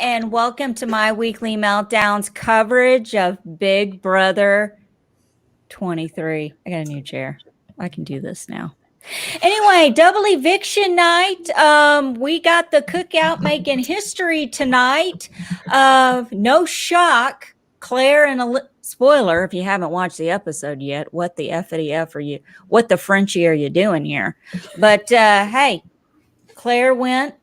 and welcome to my weekly meltdowns coverage of Big Brother 23. I got a new chair. I can do this now. Anyway, double eviction night. We got the cookout making history tonight. No shock. Claire and spoiler, if you haven't watched the episode yet, what the F are you? What the Frenchie are you doing here? But hey, Claire went.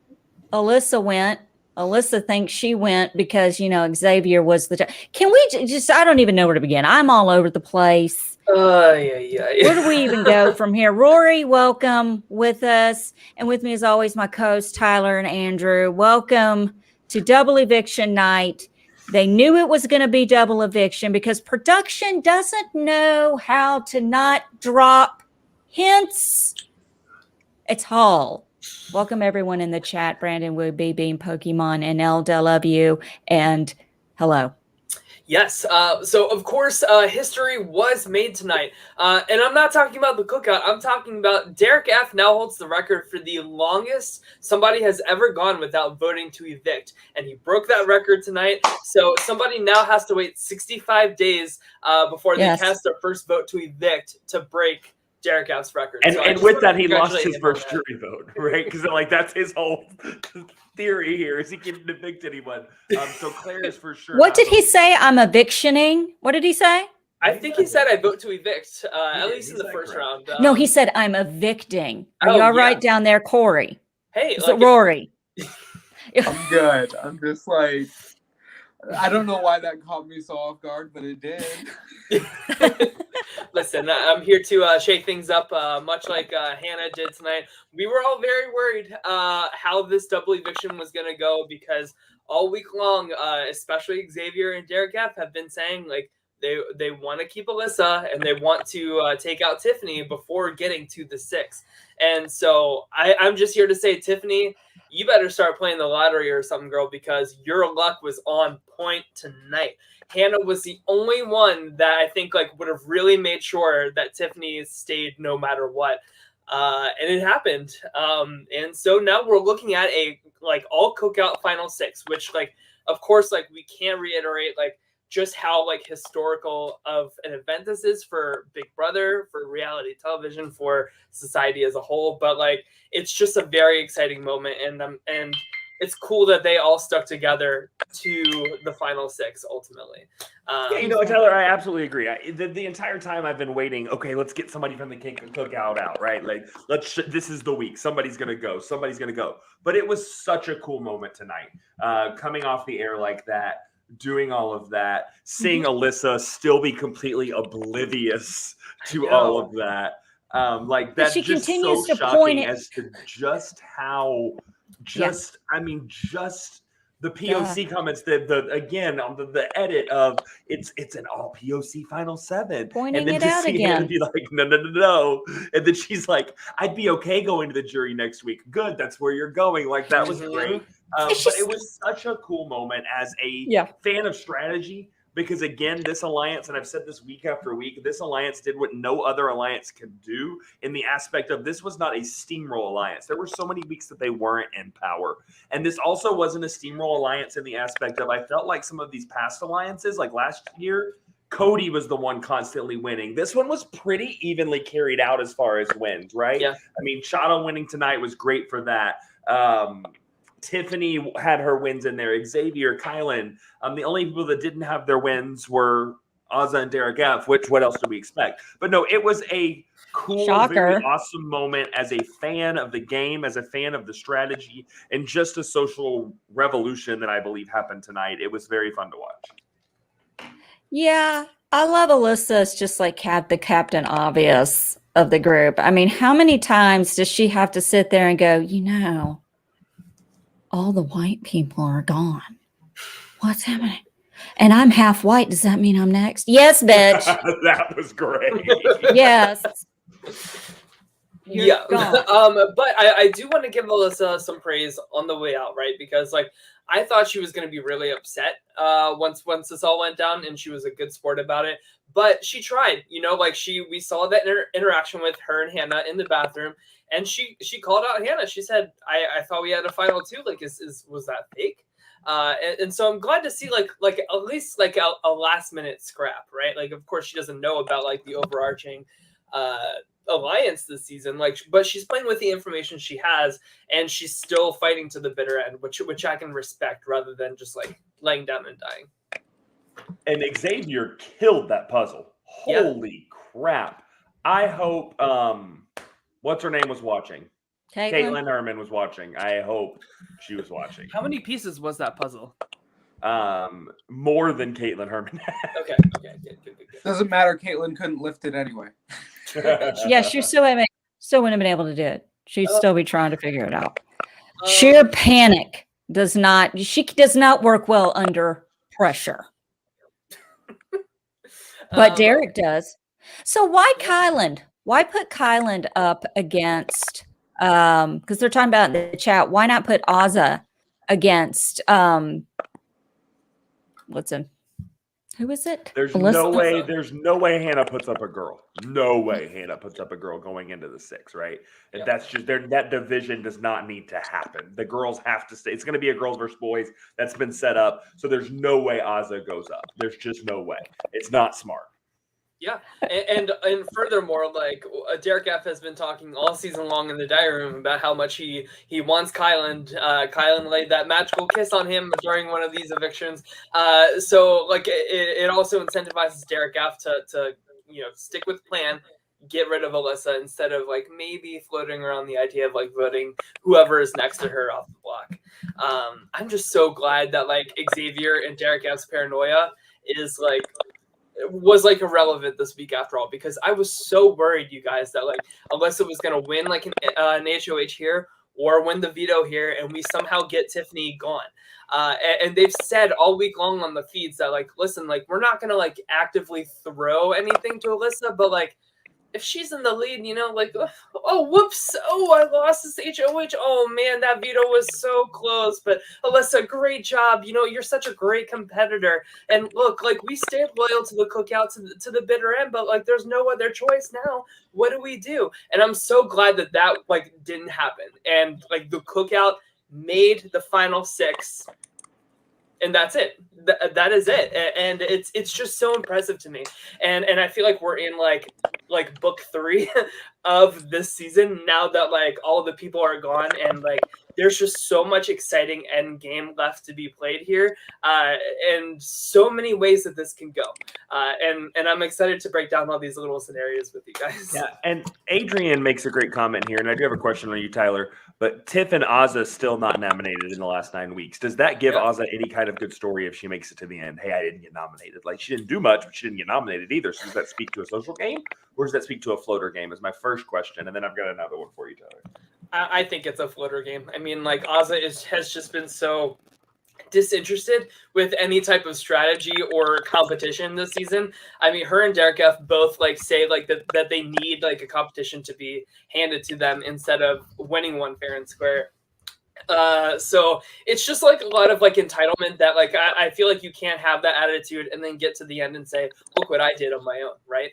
Alyssa went. Alyssa thinks she went because, Xavier was Can we just, I don't even know where to begin. I'm all over the place. Yeah. Where do we even go from here? Rory, welcome with us. And with me, as always, my co-hosts, Tyler and Andrew. Welcome to double eviction night. They knew it was going to be double eviction because production doesn't know how to not drop hints. It's Hall. Welcome everyone in the chat. Brandon would be being Pokemon and LW and hello. Yes. So of course, history was made tonight. And I'm not talking about the cookout. I'm talking about Derek F now holds the record for the longest somebody has ever gone without voting to evict. And he broke that record tonight. So somebody now has to wait 65 days before they cast their first vote to evict to break Derek F's record. And with that, he lost his first jury vote, right? Because that's his whole theory here is he can't evict anyone. So Claire is for sure. What did he say? I'm evictioning. What did he say? I think he said I vote to evict, at least in the first round. No, he said I'm evicting. Are you all right down there, Corey? Hey, Rory. I'm good. I'm just like, I don't know why that caught me so off guard, but it did. Listen, I'm here to shake things up, much like Hannah did tonight. We were all very worried how this double eviction was going to go because all week long, especially Xavier and Derek F have been saying like they want to keep Alyssa and they want to take out Tiffany before getting to the 6. And so I'm just here to say, Tiffany, you better start playing the lottery or something, girl, because your luck was on point tonight. Hannah was the only one that I think would have really made sure that Tiffany stayed no matter what. And it happened. And so now we're looking at a all cookout final 6, which of course, we can't reiterate just how historical of an event this is for Big Brother, for reality television, for society as a whole. But it's just a very exciting moment, and it's cool that they all stuck together to the final 6 ultimately. Tyler, I absolutely agree. The entire time I've been waiting. Okay, let's get somebody from the cookout out, right? This is the week. Somebody's gonna go. But it was such a cool moment tonight, coming off the air like that. Doing all of that, seeing Alyssa still be completely oblivious to all of that. That's she just continues so to shocking point as to just how, the POC comments, the edit of it's an all POC final 7. Pointing and then it to out see again. her be like, no. And then she's like, I'd be okay going to the jury next week. Good, that's where you're going. That was great. But it was such a cool moment as a fan of strategy because, again, this alliance, and I've said this week after week, this alliance did what no other alliance could do in the aspect of this was not a steamroll alliance. There were so many weeks that they weren't in power. And this also wasn't a steamroll alliance in the aspect of I felt like some of these past alliances, like last year, Cody was the one constantly winning. This one was pretty evenly carried out as far as wins, right? Yeah. I mean, Chaddha winning tonight was great for that. Tiffany had her wins in there. Xavier, Kyland. The only people that didn't have their wins were Azah and Derek F, what else do we expect? But no, it was a cool, very awesome moment as a fan of the game, as a fan of the strategy, and just a social revolution that I believe happened tonight. It was very fun to watch. Yeah, I love Alyssa as just the Captain Obvious of the group. I mean, how many times does she have to sit there and go, all the white people are gone. What's happening? And I'm half white. Does that mean I'm next? Yes, bitch. That was great. Yes. Yeah. But I do want to give Alyssa some praise on the way out, right? Because I thought she was going to be really upset once this all went down, and she was a good sport about it. But she tried, we saw that interaction with her and Hannah in the bathroom, and she called out Hannah. She said, "I thought we had a final 2. Was that fake?" And so I'm glad to see like at least like a last minute scrap, right? Like, of course, she doesn't know about like the overarching alliance this season, like, but she's playing with the information she has, and she's still fighting to the bitter end, which I can respect rather than just like laying down and dying. And Xavier killed that puzzle. Holy crap. I hope what's her name was watching. Caitlin Herman was watching. I hope she was watching. How many pieces was that puzzle? More than Caitlin Herman. Okay. Good. Doesn't matter. Caitlin couldn't lift it anyway. Yeah, she still wouldn't have been able to do it. She'd still be trying to figure it out. Sheer panic does not work well under pressure. But Derek does. So why Kyland? Why put Kyland up against because they're talking about in the chat, why not put Azah against who is it? There's no way Hannah puts up a girl. No way Hannah puts up a girl going into the 6, right? And that's just that division does not need to happen. The girls have to stay. It's going to be a girls versus boys that's been set up. So there's no way Azah goes up. There's just no way. It's not smart. Yeah, and furthermore, like Derek F has been talking all season long in the diary room about how much he wants Kyland. Kyland laid that magical kiss on him during one of these evictions. So like it also incentivizes Derek F to stick with plan, get rid of Alyssa instead of like maybe floating around the idea of like voting whoever is next to her off the block. I'm just so glad that like Xavier and Derek F's paranoia was like irrelevant this week after all, because I was so worried, you guys, that like Alyssa was going to win like an HOH here or win the veto here, and we somehow get Tiffany gone. And they've said all week long on the feeds that like, listen, like we're not going to like actively throw anything to Alyssa, but like if she's in the lead, like, oh, whoops. Oh, I lost this HOH. Oh, man, that veto was so close. But Alyssa, great job. You're such a great competitor. And look, like, we stayed loyal to the cookout to the bitter end, but, like, there's no other choice now. What do we do? And I'm so glad that, like, didn't happen. And, like, the cookout made the final 6. And that's it. That is it. And it's just so impressive to me. And I feel like we're in like book 3 of this season now that like all the people are gone, and like there's just so much exciting end game left to be played here, and so many ways that this can go. And I'm excited to break down all these little scenarios with you guys. Yeah, and Adrian makes a great comment here, and I do have a question on you, Tyler. But Tiff and Azah still not nominated in the last 9 weeks. Does that give Azah any kind of good story if she makes it to the end? Hey, I didn't get nominated. Like, she didn't do much, but she didn't get nominated either. So does that speak to a social game, or does that speak to a floater game? Is my first question, and then I've got another one for you, Tyler. I think it's a floater game. I mean, like Azah has just been so disinterested with any type of strategy or competition this season. I mean, her and Derek F both like say like that they need like a competition to be handed to them instead of winning one fair and square. So it's just like a lot of like entitlement that like I feel like you can't have that attitude and then get to the end and say, look what I did on my own, right?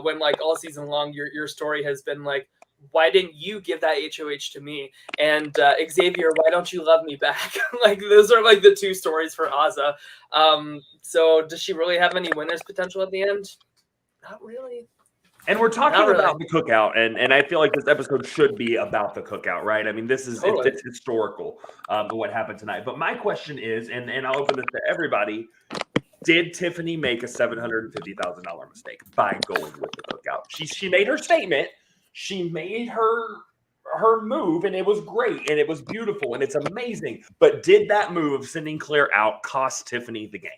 When like all season long your story has been like, why didn't you give that HOH to me? And Xavier, why don't you love me back? Like those are like the 2 stories for Azah. So does she really have any winners potential at the end? Not really. And we're talking about the cookout, and I feel like this episode should be about the cookout, right? I mean, this is it's historical, what happened tonight. But my question is, and I'll open this to everybody, did Tiffany make a $750,000 mistake by going with the cookout? She made her statement. She made her move, and it was great, and it was beautiful, and it's amazing. But did that move, sending Claire out, cost Tiffany the game?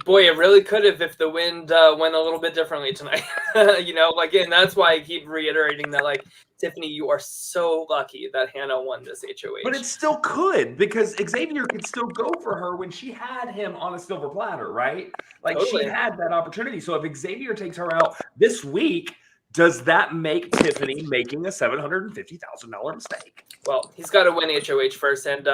Boy, it really could have if the wind went a little bit differently tonight. And that's why I keep reiterating that, like, Tiffany, you are so lucky that Hannah won this HOH. But it still could, because Xavier could still go for her when she had him on a silver platter, right? Like, totally. She had that opportunity. So if Xavier takes her out this week, does that make Tiffany making a $750,000 mistake? Well, he's got to win HOH first, and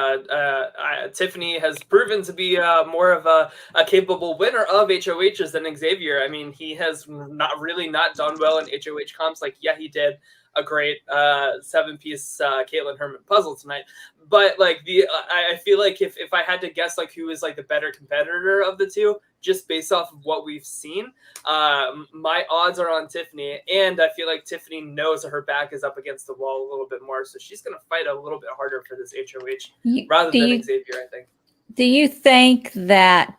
Tiffany has proven to be more of a capable winner of HOHs than Xavier. I mean, he has not done well in HOH comps. Like, yeah, he did a great 7-piece Caitlin Herman puzzle tonight. But like I feel like if I had to guess like who is like the better competitor of the two, just based off of what we've seen, my odds are on Tiffany, and I feel like Tiffany knows that her back is up against the wall a little bit more, so she's going to fight a little bit harder for this HOH rather than Xavier, I think. Do you think that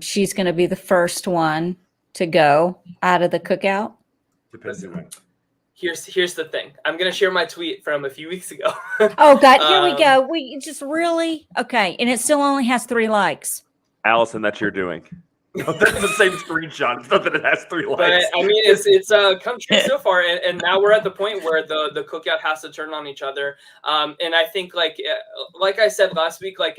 she's going to be the first one to go out of the cookout? Depends on when. Here's the thing. I'm going to share my tweet from a few weeks ago. Oh, God. Here we go. We just really. Okay. And it still only has 3 likes. Allison, that's your doing. No, that's the same screenshot. It's not that it has 3 likes. But I mean, it's come true so far, and now we're at the point where the cookout has to turn on each other. And I think like I said last week, like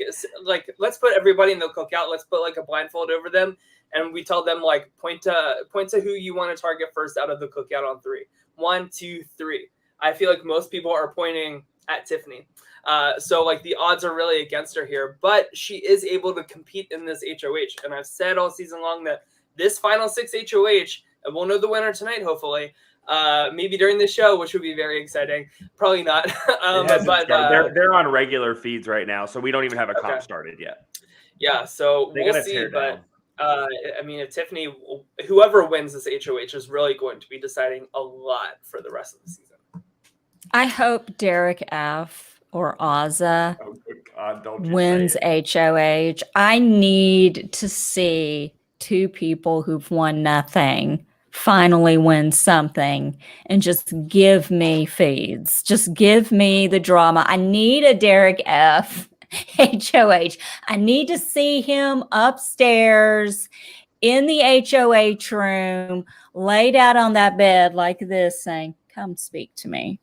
let's put everybody in the cookout. Let's put like a blindfold over them, and we tell them like point to who you want to target first out of the cookout on 3. 1, 2, 3. I feel like most people are pointing at Tiffany. So like the odds are really against her here, but she is able to compete in this HOH. And I've said all season long that this final 6 HOH, and we'll know the winner tonight, hopefully, maybe during the show, which would be very exciting. Probably not. But they're on regular feeds right now, so we don't even have a comp started yet. Yeah, so we'll see. But I mean, if Tiffany, whoever wins this HOH is really going to be deciding a lot for the rest of the season. I hope Derek F. or Azah wins HOH. I need to see 2 people who've won nothing finally win something and just give me feeds. Just give me the drama. I need a Derek F. HOH. I need to see him upstairs in the HOH room, laid out on that bed like this, saying, "Come speak to me.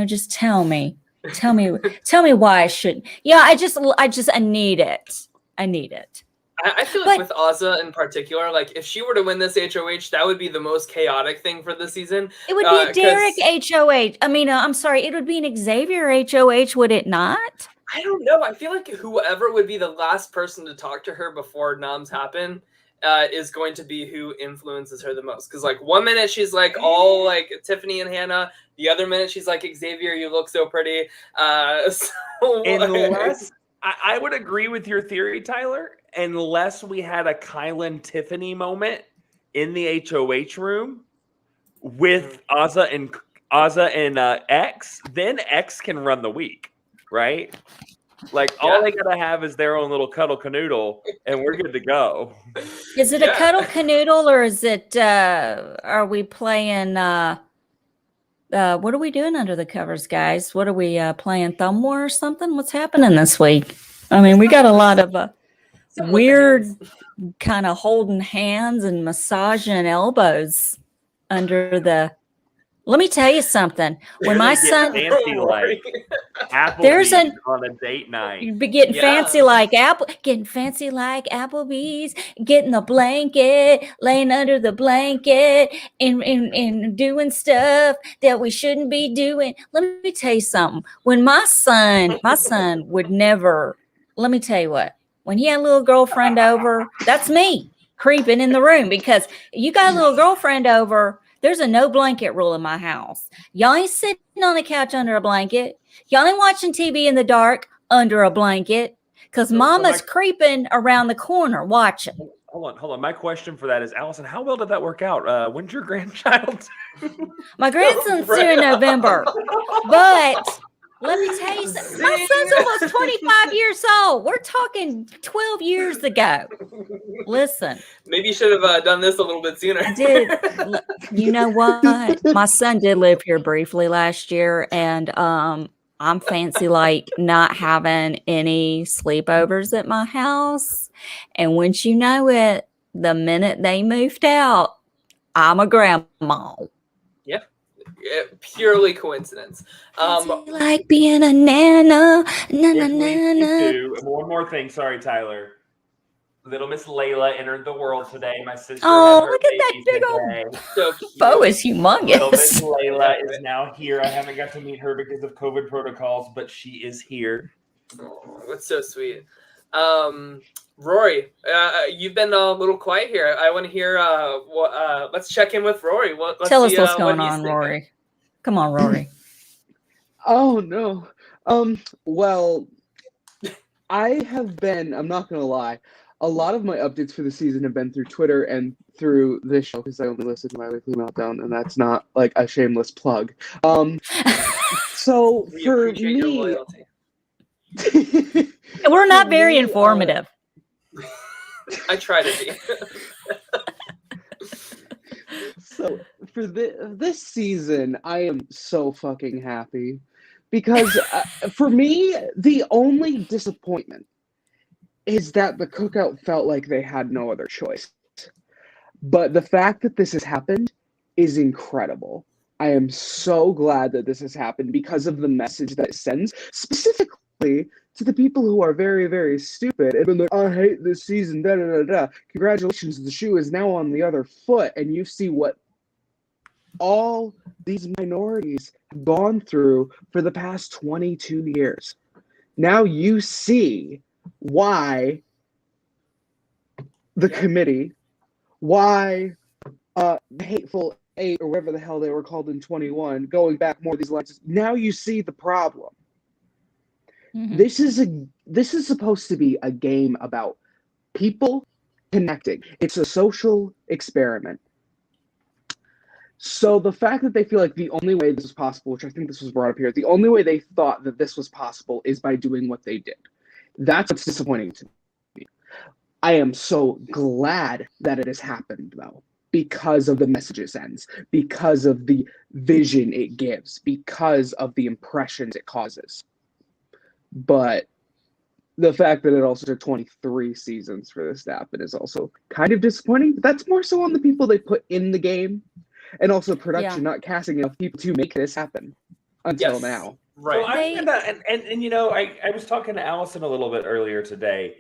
Just tell me why I shouldn't." Yeah, I need it. I need it. I feel like with Azah in particular, like if she were to win this HOH, that would be the most chaotic thing for the season. It would be a Derek HOH. I mean, I'm sorry, it would be an Xavier HOH, would it not? I don't know. I feel like whoever would be the last person to talk to her before noms happen is going to be who influences her the most. Because like 1 minute she's like all like Tiffany and Hannah, the other minute she's like, "Xavier, you look so pretty." Unless I would agree with your theory, Tyler. Unless we had a Kyland Tiffany moment in the HOH room with Azah and X, then X can run the week, right? Like all they gotta have is their own little cuddle canoodle, and we're good to go. Is it a cuddle canoodle, or is it? Are we playing? What are we doing under the covers, guys? What are we playing? Thumb War or something? What's happening this week? I mean, we got a lot of weird kind of holding hands and massaging elbows under the. Let me tell you something. When my son, there's on a date night. You'd be getting fancy like Applebee's, getting the blanket, laying under the blanket, and doing stuff that we shouldn't be doing. Let me tell you something. When my son would never. Let me tell you what. When he had a little girlfriend over, that's me creeping in the room, because you got a little girlfriend over. There's a no blanket rule in my house. Y'all ain't sitting on the couch under a blanket. Y'all ain't watching TV in the dark under a blanket, because mama's creeping around the corner watching. Hold on. My question for that is, Allison, how well did that work out? When's your grandchild? My grandson's due in November. But let me tell you something. My son's almost 25 years old. We're talking 12 years ago. Listen. Maybe you should have done this a little bit sooner. I did. You know what? My son did live here briefly last year, and I'm fancy like not having any sleepovers at my house. And once you know it, the minute they moved out, I'm a grandma. Yeah. Purely coincidence. Like being a nana. One more thing. Sorry, Tyler. Little Miss Layla entered the world today. My sister. Oh, look at that big old bow is humongous. Little Miss Layla is now here. I haven't got to meet her because of COVID protocols, but she is here. Oh, that's so sweet. Rory, you've been a little quiet here. I want to hear. Let's check in with Rory. Tell us what's going on, Rory. Come on, Rory. Oh no. Well, I'm not gonna lie, a lot of my updates for the season have been through Twitter and through this show because I only listen to my weekly meltdown, and that's not like a shameless plug. So We for appreciate your me, loyalty. We're not for very me, informative. I try to be. So for this season, I am so fucking happy because for me, the only disappointment is that the cookout felt like they had no other choice. But the fact that this has happened is incredible. I am so glad that this has happened because of the message that it sends, specifically to the people who are very, very stupid and been like, I hate this season, da da da da. Congratulations, the shoe is now on the other foot, and you see what all these minorities have gone through for the past 22 years. Now you see why the committee, why the Hateful Eight, or whatever the hell they were called in 21, going back more of these lines. Now you see the problem. Mm-hmm. This is supposed to be a game about people connecting. It's a social experiment. So the fact that they feel like the only way this is possible, which I think this was brought up here, the only way they thought that this was possible is by doing what they did. That's what's disappointing to me. I am so glad that it has happened, though, because of the message it sends, because of the vision it gives, because of the impressions it causes. But the fact that it also took 23 seasons for this to happen is also kind of disappointing. But that's more so on the people they put in the game, and also production not casting enough people to make this happen until now. Right. So I'm gonna, and you know, I was talking to Allison a little bit earlier today.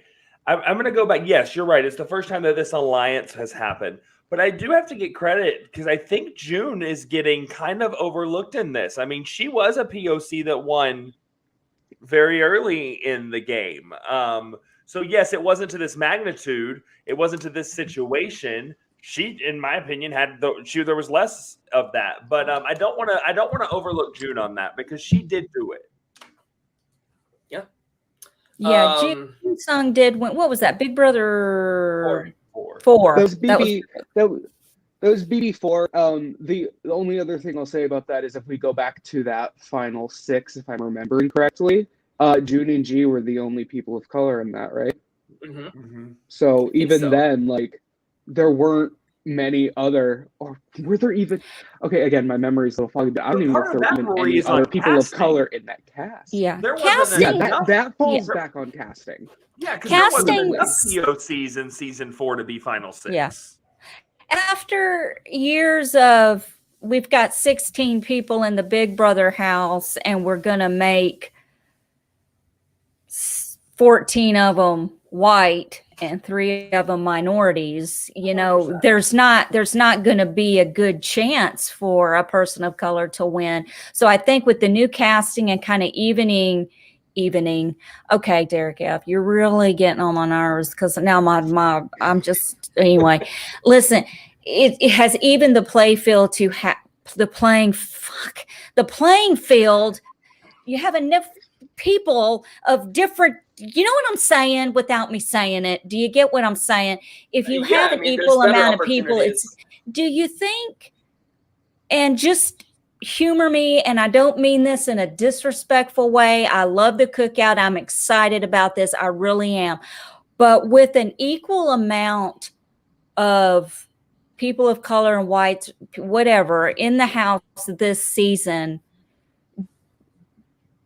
I'm gonna go back. Yes, you're right. It's the first time that this alliance has happened. But I do have to get credit because I think June is getting kind of overlooked in this. I mean, she was a POC that won very early in the game. So yes, it wasn't to this magnitude. It wasn't to this situation. She, in my opinion, there was less of that. But I don't want to overlook June on that because she did do it. Yeah. Yeah, June Sung did. What was that? Big Brother 4. Those BB4. The only other thing I'll say about that is if we go back to that final 6, if I'm remembering correctly, June and G were the only people of color in that, right? Mm-hmm. Mm-hmm. So even then, like, there weren't many other, or were there even? Okay, again, my memory's a little foggy, but I don't even know if there were even any other people of color in that cast. Yeah, there casting. That falls back on casting. Yeah, because there wasn't enough POCs in season 4 to be final 6. Yes. After years of, we've got 16 people in the Big Brother house, and we're gonna make 14 of them white and 3 of them minorities. You know, there's not going to be a good chance for a person of color to win. So I think with the new casting and kind of evening. Okay, Derek F., you're really getting on my nerves because now I'm just, anyway. Listen, it has even the play field to the playing field. You have enough people of different, you know what I'm saying without me saying it. Do you get what I'm saying? If you have an equal amount of people, do you think, and just humor me, and I don't mean this in a disrespectful way. I love the cookout. I'm excited about this. I really am. But with an equal amount of people of color and whites, whatever, in the house this season,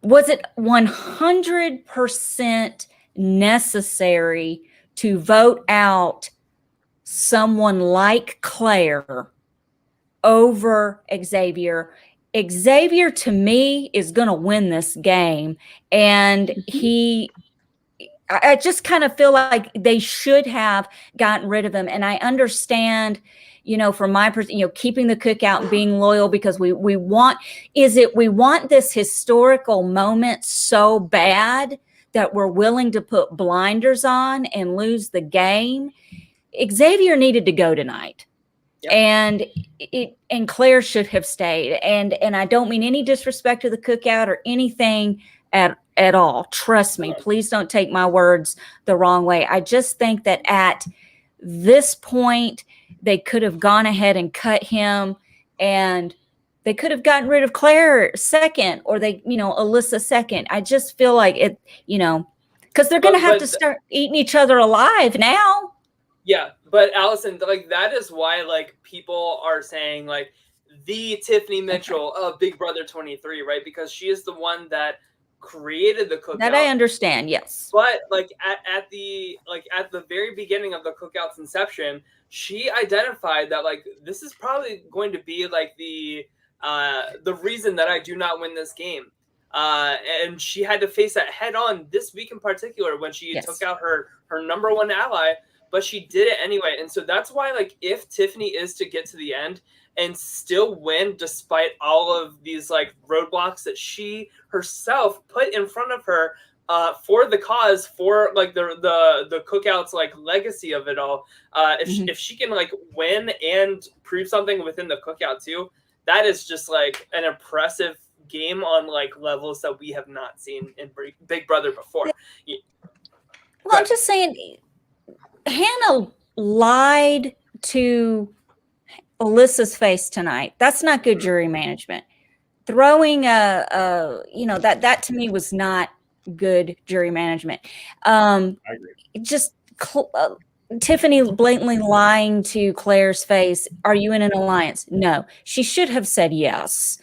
was it 100% necessary to vote out someone like Claire over Xavier? Xavier, to me, is going to win this game. And I just kind of feel like they should have gotten rid of him. And I understand, you know, from my perspective, you know, keeping the cookout and being loyal because we want this historical moment so bad that we're willing to put blinders on and lose the game. Xavier needed to go tonight. And Claire should have stayed. And I don't mean any disrespect to the cookout or anything at all. Trust me. Please don't take my words the wrong way. I just think that at this point, they could have gone ahead and cut him, and they could have gotten rid of Claire second, or Alyssa second. I just feel like it, because they're going to have to start eating each other alive now. Yeah, but Allison, like, that is why, like, people are saying, like, the Tiffany Mitchell of Big Brother 23, right? Because she is the one that created the cookout. That I understand, yes. But like at the very beginning of the cookout's inception, she identified that, like, this is probably going to be like the reason that I do not win this game. And she had to face that head on this week in particular when she took out her number one ally, but she did it anyway. And so that's why, like, if Tiffany is to get to the end and still win despite all of these, like, roadblocks that she herself put in front of her for the cause, for, like, the cookout's, like, legacy of it all, if she can, like, win and prove something within the cookout too, that is just, like, an impressive game on, like, levels that we have not seen in Big Brother before. Well, I'm just saying, Hannah lied to Alyssa's face tonight. That's not good jury management. Throwing that to me was not good jury management. I agree. Just Tiffany blatantly lying to Claire's face. Are you in an alliance? No. She should have said yes.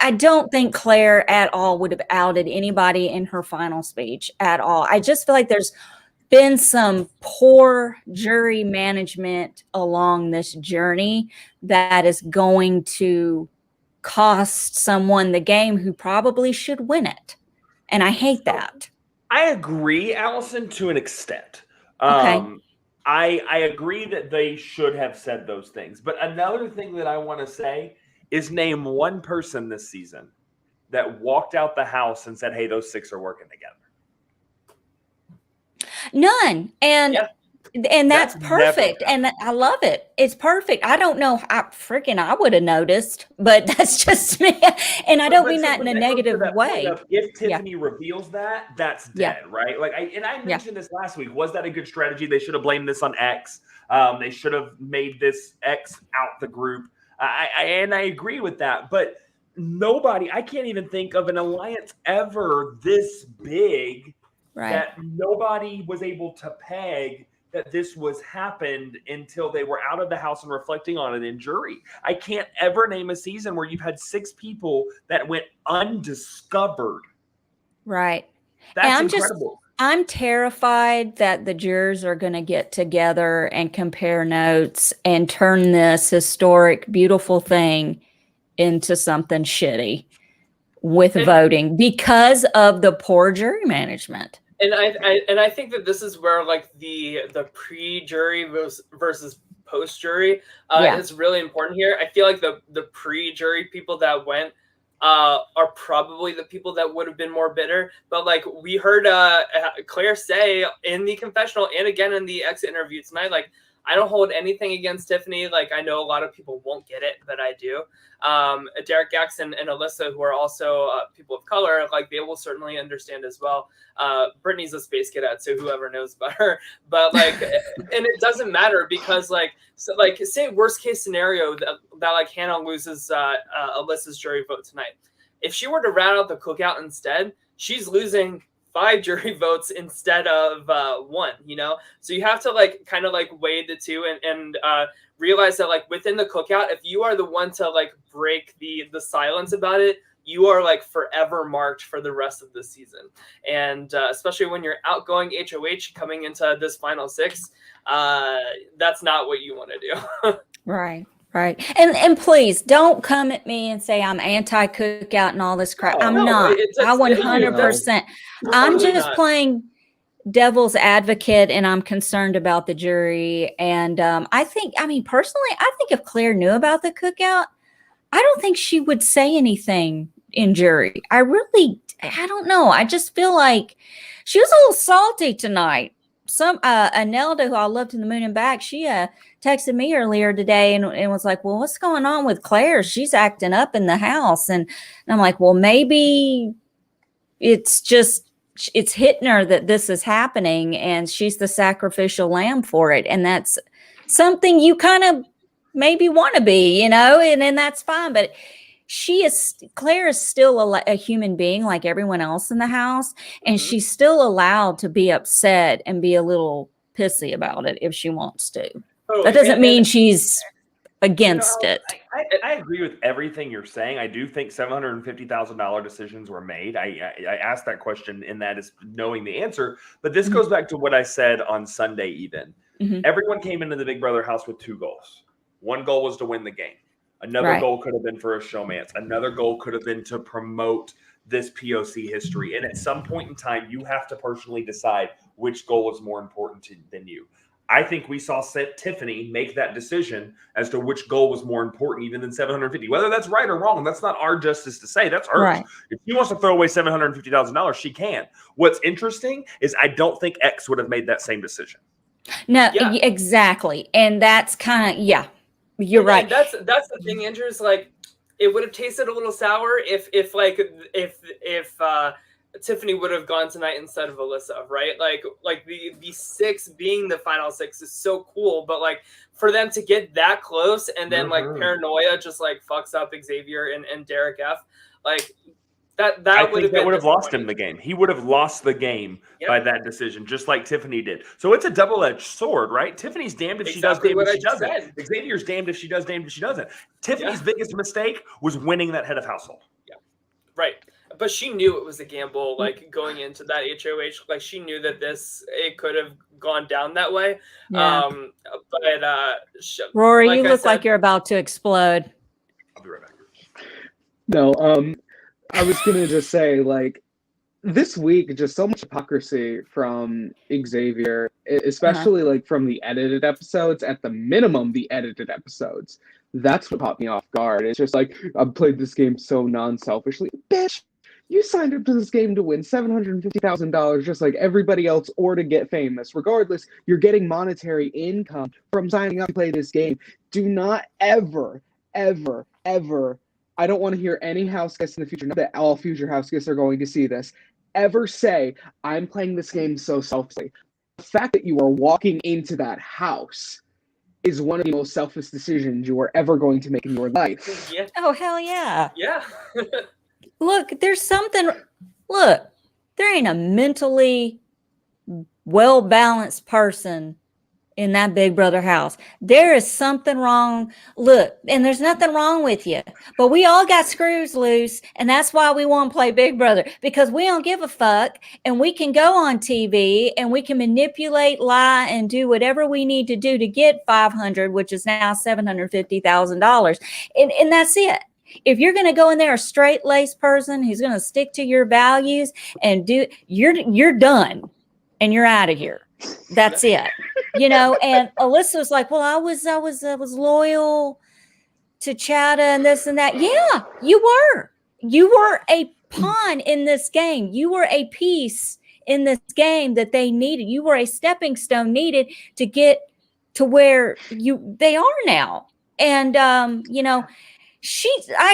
I don't think Claire at all would have outed anybody in her final speech at all. I just feel like there's been some poor jury management along this journey that is going to cost someone the game who probably should win it. And I hate that. I agree, Allison, to an extent. Okay. I agree that they should have said those things. But another thing that I want to say is name one person this season that walked out the house and said, hey, those six are working together. None. And that's perfect. And I love it. It's perfect. I don't know. I would have noticed, but that's just me. And I don't mean that in a negative way. If Tiffany reveals that, that's dead, right? Like, I mentioned this last week. Was that a good strategy? They should have blamed this on X. They should have made this X out the group. I agree with that. But I can't even think of an alliance ever this big that nobody was able to peg that this was happened until they were out of the house and reflecting on it in jury. I can't ever name a season where you've had six people that went undiscovered. Right. That's incredible. I'm terrified that the jurors are going to get together and compare notes and turn this historic, beautiful thing into something shitty with voting because of the poor jury management. And I think that this is where, like, the pre-jury versus post-jury is really important here. I feel like the pre-jury people that went are probably the people that would have been more bitter. But, like, we heard Claire say in the confessional and again in the X interview tonight, like, I don't hold anything against Tiffany. Like, I know a lot of people won't get it, but I do. Derek Jackson and Alyssa, who are also people of color, like, they will certainly understand as well. Brittany's a space cadet, so whoever knows about her. But, like, and it doesn't matter because, like, say worst case scenario that like Hannah loses Alyssa's jury vote tonight. If she were to rat out the cookout instead, she's losing 5 jury votes instead of 1, so you have to, like, kind of, like, weigh the two and realize that, like, within the cookout, if you are the one to, like, break the silence about it, you are, like, forever marked for the rest of the season. And especially when you're outgoing HOH coming into this final 6, that's not what you want to do. Right. And please don't come at me and say I'm anti-cookout and all this crap. I'm not. I 100%. I'm just playing devil's advocate, and I'm concerned about the jury. And personally, I think if Claire knew about the cookout, I don't think she would say anything in jury. I don't know. I just feel like she was a little salty tonight. Anelda, who I loved in the Moon and Back, she texted me earlier today and was like, well, what's going on with Claire? She's acting up in the house. And I'm like, well, maybe it's hitting her that this is happening and she's the sacrificial lamb for it. And that's something you kind of maybe want to be, and that's fine. But Claire is still a human being like everyone else in the house. And she's still allowed to be upset and be a little pissy about it if she wants to. That doesn't mean she's against it. I agree with everything you're saying. I do think $750,000 decisions were made. I asked that question, and that is knowing the answer. But this goes back to what I said on Sunday even. Everyone came into the Big Brother house with 2 goals. One goal was to win the game. Another goal could have been for a showmance. Another goal could have been to promote this POC history. And at some point in time, you have to personally decide which goal is more important than you. I think we saw Tiffany make that decision as to which goal was more important even than 750. Whether that's right or wrong, that's not our justice to say. That's hers. Right. If she wants to throw away $750,000, she can. What's interesting is I don't think X would have made that same decision. No, exactly. And that's kind of, you're right. That's the thing, Andrew, is like, it would have tasted a little sour if Tiffany would have gone tonight instead of Alyssa, right? Like the 6 being the final 6 is so cool, but like for them to get that close and then like paranoia just like fucks up Xavier and Derek F. Like that would have lost him the game. He would have lost the game by that decision, just like Tiffany did. So it's a double-edged sword, right? Tiffany's damned if she does, damned if she doesn't. Xavier's damned if she does, damned if she doesn't. Tiffany's biggest mistake was winning that head of household. Yeah, right. But she knew it was a gamble, like going into that HOH. Like she knew that it could have gone down that way. Yeah. Rory, like you look like you're about to explode. I'll be right back. No, I was gonna just say, like, this week, just so much hypocrisy from Xavier, especially like from the edited episodes. At the minimum, the edited episodes. That's what caught me off guard. It's just like, I've played this game so non-selfishly. Bitch, you signed up to this game to win $750,000 just like everybody else, or to get famous. Regardless, you're getting monetary income from signing up to play this game. Do not ever, ever, ever, I don't want to hear any house guests in the future, not that all future house guests are going to see this, ever say, I'm playing this game so selfishly. The fact that you are walking into that house is one of the most selfish decisions you are ever going to make in your life. Yeah. Oh, hell yeah. Yeah. Look, there ain't a mentally well-balanced person in that Big Brother house. There is something wrong. Look, and there's nothing wrong with you, but we all got screws loose, and that's why we want to play Big Brother, because we don't give a fuck, and we can go on TV, and we can manipulate, lie, and do whatever we need to do to get 500, which is now $750,000, and that's it. If you're going to go in there a straight-laced person who's going to stick to your values and you're done, and you're out of here. That's it. And Alyssa was like, well, I was loyal to Chaddha and this and that. Yeah, you were. You were a pawn in this game. You were a piece in this game that they needed. You were a stepping stone needed to get to where they are now. And I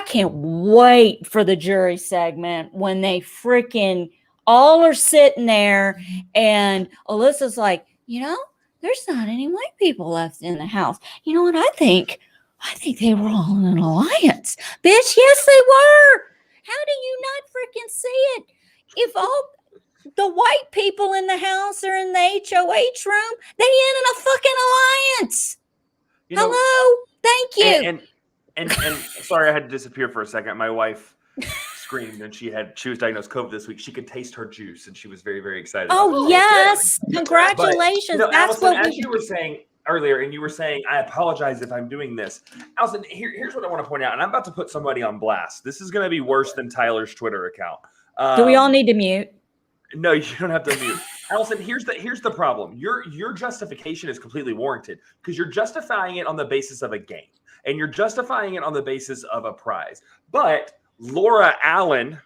can't wait for the jury segment when they freaking all are sitting there and Alyssa's like, there's not any white people left in the house. You know what I think? I think they were all in an alliance. Bitch, yes, they were. How do you not freaking see it? If all the white people in the house are in the HOH room, they in a fucking alliance. Hello? Thank you. And sorry, I had to disappear for a second. My wife screamed, and she was diagnosed COVID this week. She could taste her juice, and she was very, very excited. Oh, yes. Congratulations. But, that's Allison, what as you were saying earlier, and you were saying, I apologize if I'm doing this. Allison, here's what I want to point out, and I'm about to put somebody on blast. This is going to be worse than Tyler's Twitter account. Do we all need to mute? No, you don't have to mute. Allison, here's the problem. Your justification is completely warranted because you're justifying it on the basis of a game, and you're justifying it on the basis of a prize. But Laura Allen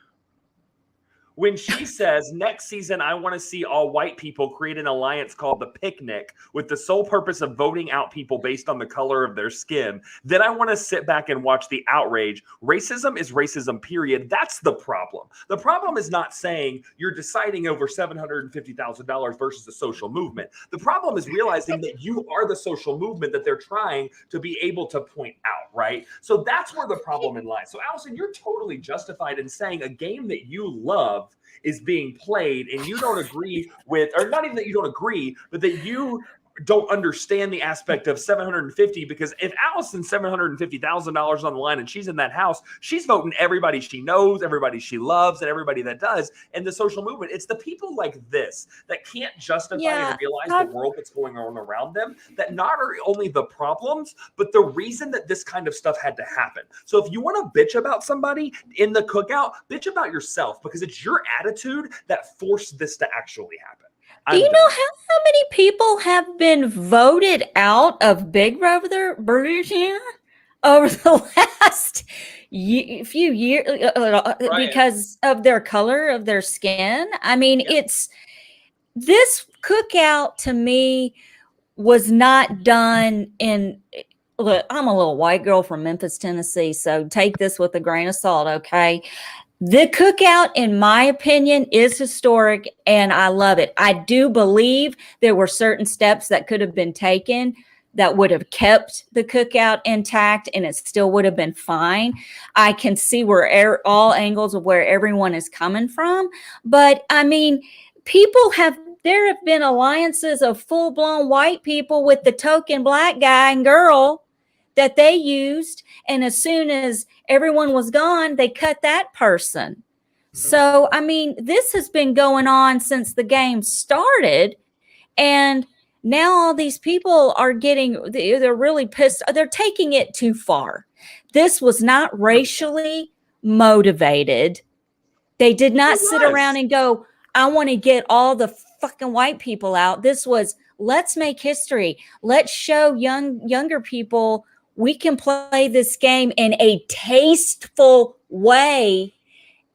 when she says next season, I want to see all white people create an alliance called the Picnic with the sole purpose of voting out people based on the color of their skin, then I want to sit back and watch the outrage. Racism is racism, period. That's the problem. The problem is not saying you're deciding over $750,000 versus a social movement. The problem is realizing that you are the social movement that they're trying to be able to point out, right? So that's where the problem in lies. So Allison, you're totally justified in saying a game that you love is being played and you don't agree with, or not even that you don't agree, but that you don't understand the aspect of 750, because if Allison's $750,000 on the line and she's in that house, she's voting everybody she knows, everybody she loves, and everybody that does. And the social movement, it's the people like this that can't justify and realize the world that's going on around them, that not only the problems, but the reason that this kind of stuff had to happen. So if you want to bitch about somebody in the cookout, bitch about yourself, because it's your attitude that forced this to actually happen. Do you know how many people have been voted out of Big Brother over the last few years because of their color of their skin? I mean, it's this cookout to me was not done in. Look, I'm a little white girl from Memphis, Tennessee, so take this with a grain of salt, okay? The cookout, in my opinion, is historic, and I love it. I do believe there were certain steps that could have been taken that would have kept the cookout intact, and it still would have been fine. I can see where all angles of where everyone is coming from, but I mean, there have been alliances of full-blown white people with the token black guy and girl that they used, and as soon as everyone was gone, they cut that person. So, I mean, this has been going on since the game started, and now all these people are they're really pissed. They're taking it too far. This was not racially motivated. They did not sit around and go, I want to get all the fucking white people out. This was, let's make history. Let's show younger people we can play this game in a tasteful way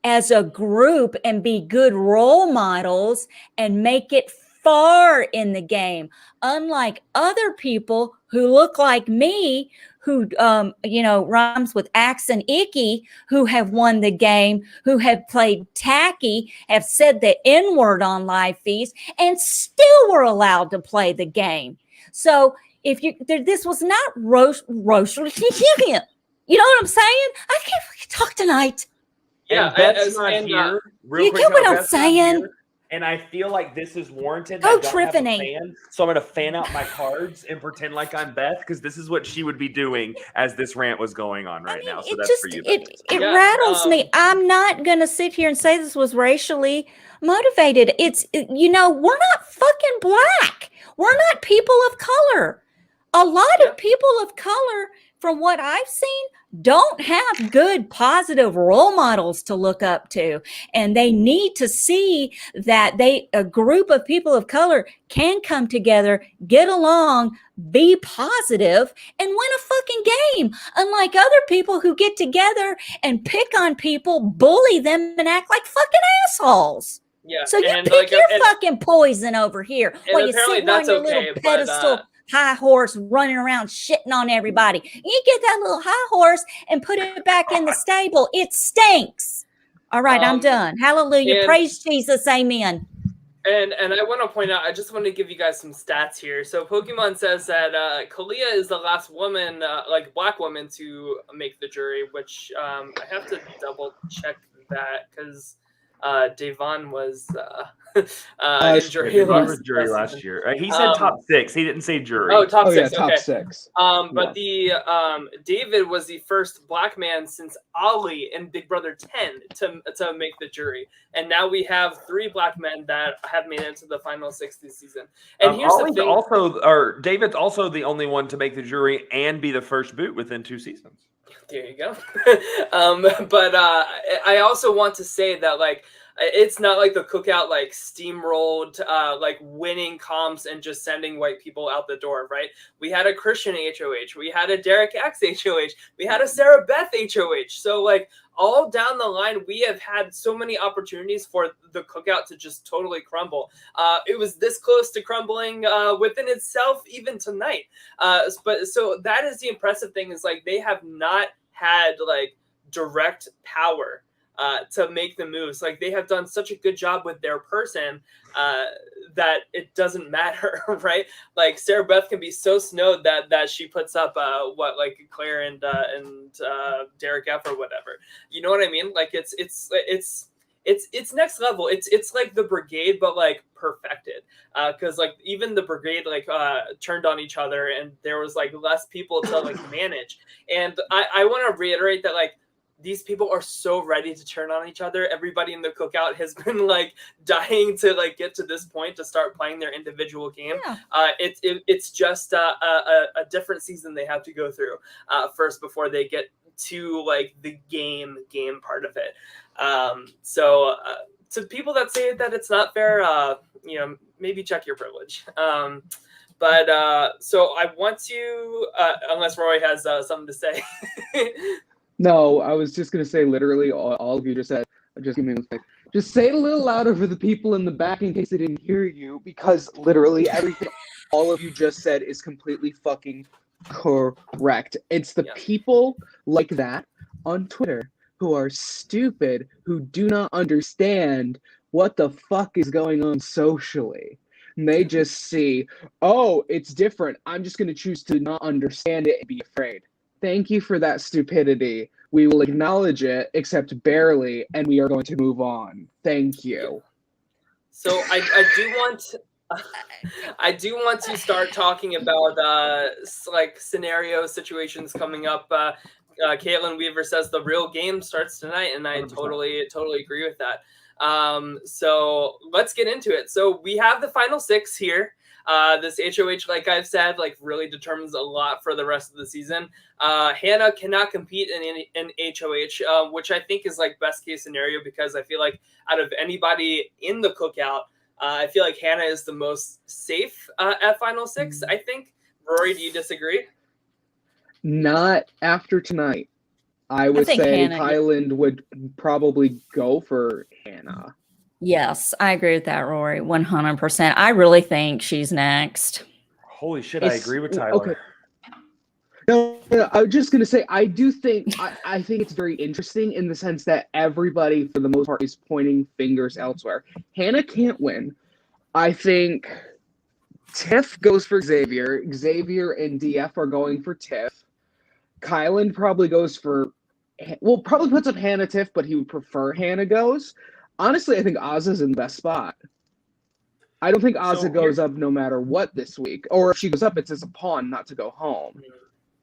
as a group and be good role models and make it far in the game. Unlike other people who look like me, who, rhymes with axe and icky, who have won the game, who have played tacky, have said the N-word on live feeds, and still were allowed to play the game. So this was not racially, you know what I'm saying? I can't talk tonight. Yeah, Beth's not here. You get what I'm saying? And I feel like this is warranted. Oh, I don't have a fan, so I'm going to fan out my cards and pretend like I'm Beth, because this is what she would be doing as this rant was going on right now. So that's for you. It rattles me. I'm not going to sit here and say this was racially motivated. We're not fucking black. We're not people of color. A lot of people of color, from what I've seen, don't have good, positive role models to look up to. And they need to see that a group of people of color can come together, get along, be positive, and win a fucking game. Unlike other people who get together and pick on people, bully them, and act like fucking assholes. Yeah. So you pick your fucking poison over here while you're sitting on your little pedestal. High horse running around shitting on everybody. You get that little high horse and put it back in the stable. It stinks. All right, I'm done. Hallelujah. Praise Jesus. Amen. And I want to point out, I just want to give you guys some stats here. So Pokemon says that Kalia is the last woman, black woman, to make the jury, which I have to double check that because Devon was jury last year. He said top 6. He didn't say jury. Oh, top 6. Yeah, okay. top 6. But the David was the first black man since Ali in Big Brother 10 to make the jury, and now we have 3 black men that have made it to the final 6 this season. And here's the thing: David's also the only one to make the jury and be the first boot within 2 seasons. There you go. But I also want to say that, it's not like the cookout like steamrolled like winning comps and just sending white people out the door, right? We had a Christian HOH, we had a Derek X HOH, we had a Sarah Beth HOH. So like all down the line, we have had so many opportunities for the cookout to just totally crumble. It was this close to crumbling within itself even tonight. But so that is the impressive thing, is like they have not had like direct power to make the moves. Like they have done such a good job with their person that it doesn't matter, right? Like Sarah Beth can be so snowed that she puts up like Claire and Derek F or whatever. You know what I mean? Like it's next level. It's like the brigade, but like perfected. Because like even the brigade like turned on each other, and there was like less people to like manage. And I want to reiterate that like these people are so ready to turn on each other. Everybody in the cookout has been like dying to like get to this point to start playing their individual game. Yeah. It's just a different season they have to go through first before they get to like the game part of it. So to people that say that it's not fair, maybe check your privilege. But so I want to, unless Roy has something to say. No, I was just going to say literally all of you just said, just give me a second. Just say it a little louder for the people in the back in case they didn't hear you, because literally everything all of you just said is completely fucking correct. It's the people like that on Twitter who are stupid, who do not understand what the fuck is going on socially. And they just see, oh, it's different. I'm just going to choose to not understand it and be afraid. Thank you for that stupidity. We will acknowledge it, except barely, and we are going to move on. Thank you. So I do want to start talking about like scenario situations coming up. Caitlin Weaver says the real game starts tonight, and I 100%. totally agree with that. So let's get into it. So we have the final 6 here. This HOH, like I've said, like really determines a lot for the rest of the season. Hannah cannot compete in HOH, which I think is like best case scenario, because I feel like out of anybody in the cookout, I feel like Hannah is the most safe at final 6. I think. Rory, do you disagree? Not after tonight. I would say Kyland would probably go for Hannah. Yes, I agree with that, Rory. 100%. I really think she's next. Holy shit, I agree with Tyler. Okay. No, I was just going to say, I do think, I think it's very interesting in the sense that everybody, for the most part, is pointing fingers elsewhere. Hannah can't win. I think Tiff goes for Xavier. Xavier and DF are going for Tiff. Kyland probably goes for, well, probably puts up Hannah Tiff, but he would prefer Hannah goes. Honestly, I think Azah's in the best spot. I don't think Azah goes up no matter what this week. Or if she goes up, it's as a pawn, not to go home.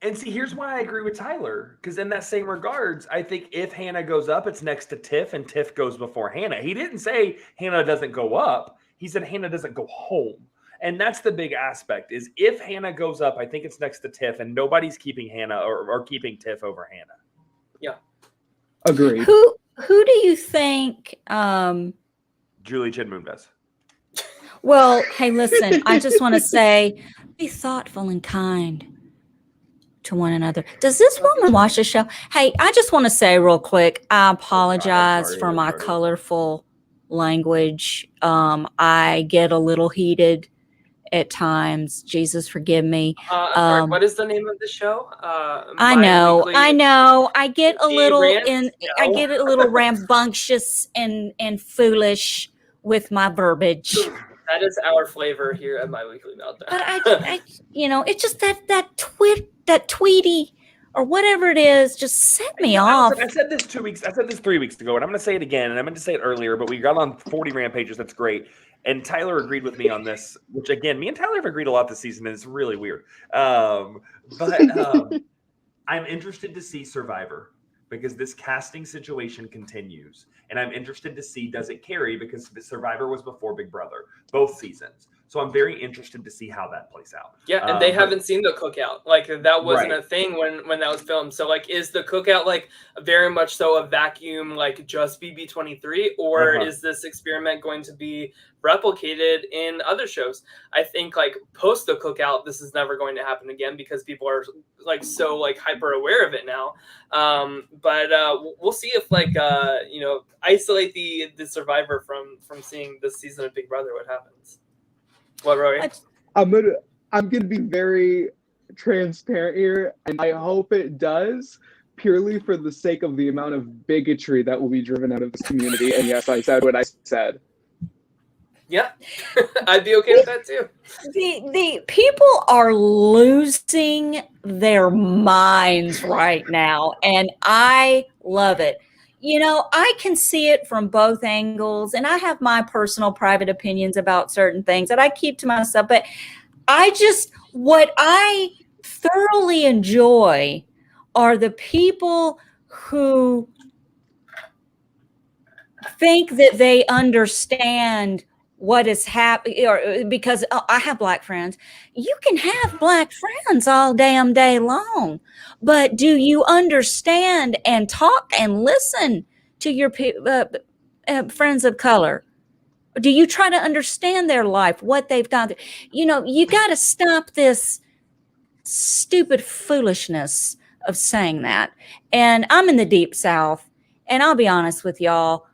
And see, here's why I agree with Tyler. Because in that same regards, I think if Hannah goes up, it's next to Tiff, and Tiff goes before Hannah. He didn't say Hannah doesn't go up. He said Hannah doesn't go home. And that's the big aspect, is if Hannah goes up, I think it's next to Tiff, and nobody's keeping Hannah or keeping Tiff over Hannah. Yeah. Agreed. Who do you think? Julie Chen Moonves. Well, hey, listen, I just want to say, be thoughtful and kind to one another. Does this woman watch the show? Hey, I just want to say real quick, I apologize for my colorful language. I get a little heated at times. Jesus, forgive me. Sorry, what is the name of the show? I know. I get a little I get a little rambunctious and foolish with my verbiage. That is our flavor here at My Weekly Meltdown. But I it's just that tweety or whatever it is just set me off. I said this 2 weeks. I said this 3 weeks ago, and I'm going to say it again. And I meant to say it earlier, but we got on 40 rampages. That's great. And Tyler agreed with me on this, which again, me and Tyler have agreed a lot this season, and it's really weird. But I'm interested to see Survivor, because this casting situation continues. And I'm interested to see, does it carry? Because Survivor was before Big Brother, both seasons. So I'm very interested to see how that plays out. Yeah, and they haven't seen the cookout. Like that wasn't Right. a thing when that was filmed. So like, is the cookout like very much so a vacuum, like just BB23, or is this experiment going to be replicated in other shows? I think like post the cookout, this is never going to happen again because people are like so like hyper aware of it now. But we'll see if like you know, isolate the survivor from seeing this season of Big Brother, what happens. What, Rory? I'm gonna be very transparent here, and I hope it does, purely for the sake of the amount of bigotry that will be driven out of this community. And yes, I said what I said. Yeah, I'd be okay with that too. The people are losing their minds right now, and I love it. You know, I can see it from both angles, and I have my personal private opinions about certain things that I keep to myself, but what I thoroughly enjoy are the people who think that they understand what is happening, or because I have Black friends. You can have Black friends all damn day long, but do you understand and talk and listen to your friends of color? Do you try to understand their life, what they've gone through? You know, you got to stop this stupid foolishness of saying that. And I'm in the Deep South, and I'll be honest with y'all,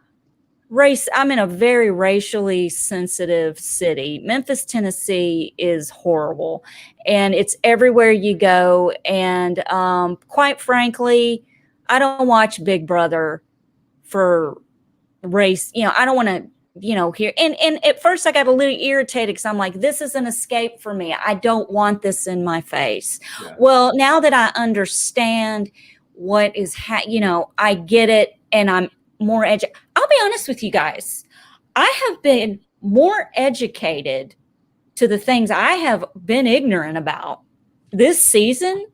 I'm in a very racially sensitive city. Memphis, Tennessee is horrible, and it's everywhere you go. And quite frankly, I don't watch Big Brother for race. You know, I don't want to, you know, hear. And at first I got a little irritated because I'm like, this is an escape for me. I don't want this in my face. Yeah. Well, now that I understand what is, you know, I get it, and I'm more educated. I'll be honest with you guys. I have been more educated to the things I have been ignorant about this season.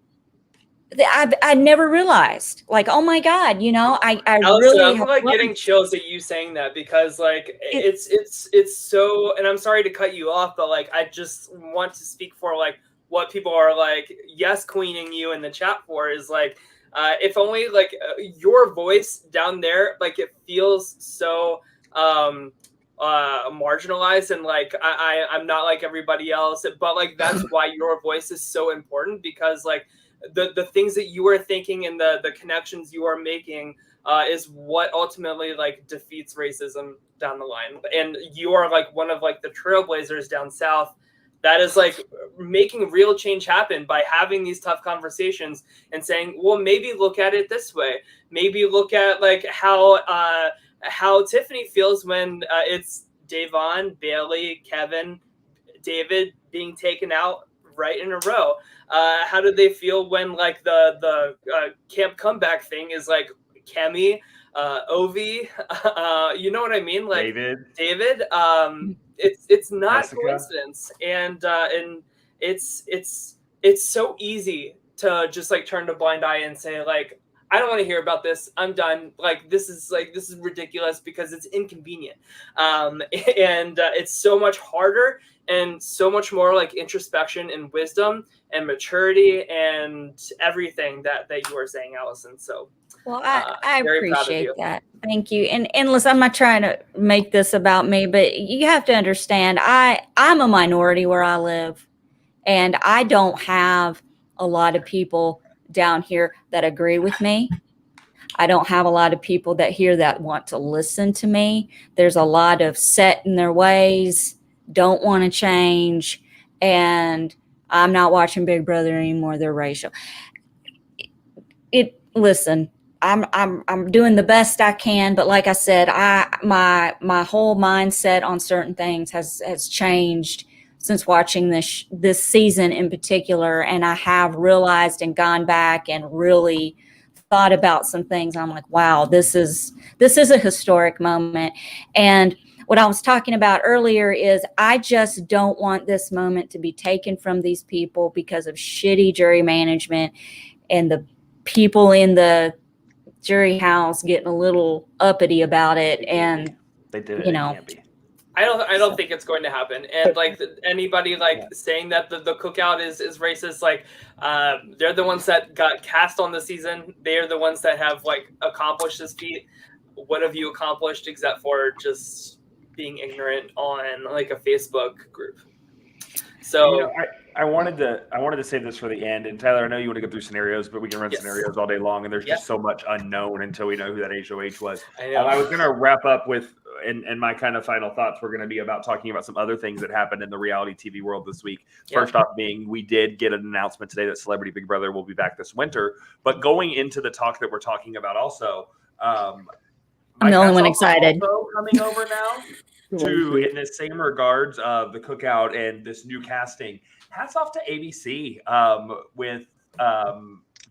I never realized, like, oh my God, you know, I Allison, really I'm like getting chills at you saying that, because like it's so, and I'm sorry to cut you off, but like I just want to speak for like what people are like yes queening you in the chat for is like, if only like your voice down there, like it feels so marginalized, and like I'm not like everybody else, but like that's why your voice is so important, because like the things that you are thinking and the connections you are making is what ultimately like defeats racism down the line. And you are like one of like the trailblazers down south that is like making real change happen by having these tough conversations and saying, well, maybe look at it this way. Maybe look at like how Tiffany feels when it's Davon, Bailey, Kevin, David being taken out right in a row. How do they feel when like the camp comeback thing is like Kemi, Ovi, you know what I mean? Like David. It's not Jessica. Coincidence, and it's so easy to just like turn a blind eye and say like, I don't want to hear about this. I'm done. Like this is ridiculous because it's inconvenient, and it's so much harder and so much more like introspection and wisdom and maturity and everything that you are saying, Allison. So. Well, I appreciate that. Thank you. And listen, I'm not trying to make this about me, but you have to understand, I'm a minority where I live, and I don't have a lot of people down here that agree with me. I don't have a lot of people that here that want to listen to me. There's a lot of set in their ways, don't want to change, and I'm not watching Big Brother anymore. They're racial. Listen, I'm doing the best I can, but like I said, my whole mindset on certain things has changed since watching this season in particular, and I have realized and gone back and really thought about some things. I'm like, wow, this is a historic moment. And what I was talking about earlier is I just don't want this moment to be taken from these people because of shitty jury management and the people in the jury house getting a little uppity about it. And they did it, you know, I don't think it's going to happen. And like anybody like saying that the cookout is racist, like they're the ones that got cast on the season. They're the ones that have like accomplished this feat. What have you accomplished except for just being ignorant on like a Facebook group? So I wanted to save this for the end. And Tyler, I know you want to go through scenarios, but we can run scenarios all day long, and there's just so much unknown until we know who that HOH was. I was going to wrap up with, and my kind of final thoughts were going to be about talking about some other things that happened in the reality TV world this week. First off, being we did get an announcement today that Celebrity Big Brother will be back this winter. But going into the talk that we're talking about, also, I'm the only one excited. Coming over now. To in the same regards of the cookout and this new casting, hats off to ABC with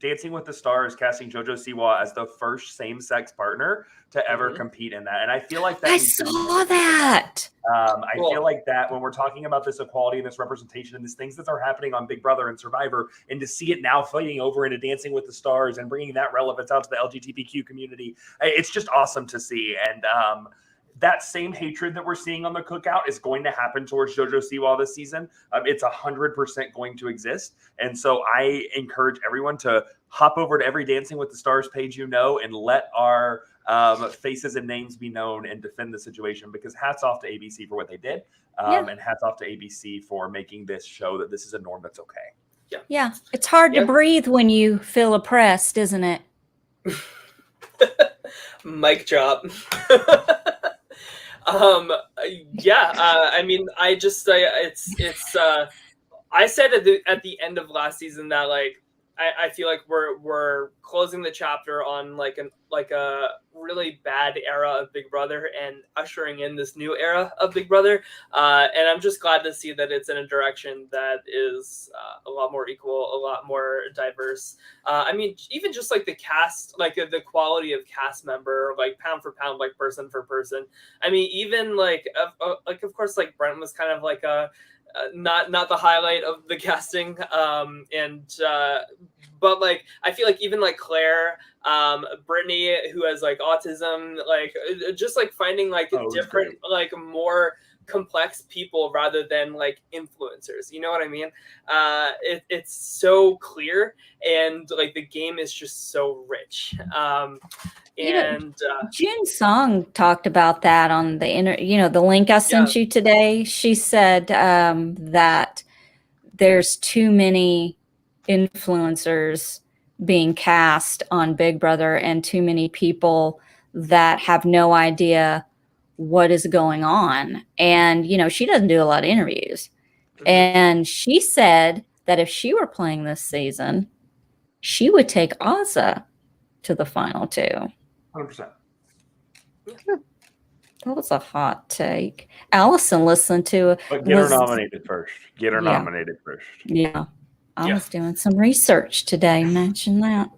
Dancing with the Stars casting JoJo Siwa as the first same-sex partner to ever compete in that. And I feel like that. I saw that. I feel like that when we're talking about this equality and this representation and these things that are happening on Big Brother and Survivor, and to see it now fighting over into Dancing with the Stars and bringing that relevance out to the LGBTQ community, it's just awesome to see. And that same hatred that we're seeing on the cookout is going to happen towards JoJo Siwa this season. It's 100% going to exist. And so I encourage everyone to hop over to every Dancing with the Stars page, and let our faces and names be known and defend the situation, because hats off to ABC for what they did. And hats off to ABC for making this show that this is a norm that's okay. Yeah. It's hard to breathe when you feel oppressed, isn't it? Mic drop. I mean, I just it's I said at the end of last season that like I feel like we're closing the chapter on like a really bad era of Big Brother and ushering in this new era of Big Brother, and I'm just glad to see that it's in a direction that is a lot more equal, a lot more diverse. I mean, even just like the cast, like the quality of cast member, like pound for pound, like person for person. I mean, even like of course, like Brent was kind of like a not the highlight of the casting, but like I feel like even like Claire, Brittany, who has like autism, like just like finding like different, like more complex people rather than like influencers, you know what I mean? It's so clear, and like the game is just so rich. June Song talked about that on the the link I sent you today. She said that there's too many influencers being cast on Big Brother and too many people that have no idea what is going on. And, she doesn't do a lot of interviews. And she said that if she were playing this season, she would take Azah to the final two. 100%. That was a hot take. Allison listened to it. But get her nominated first. Nominated first. Yeah. I was doing some research today. Mention that.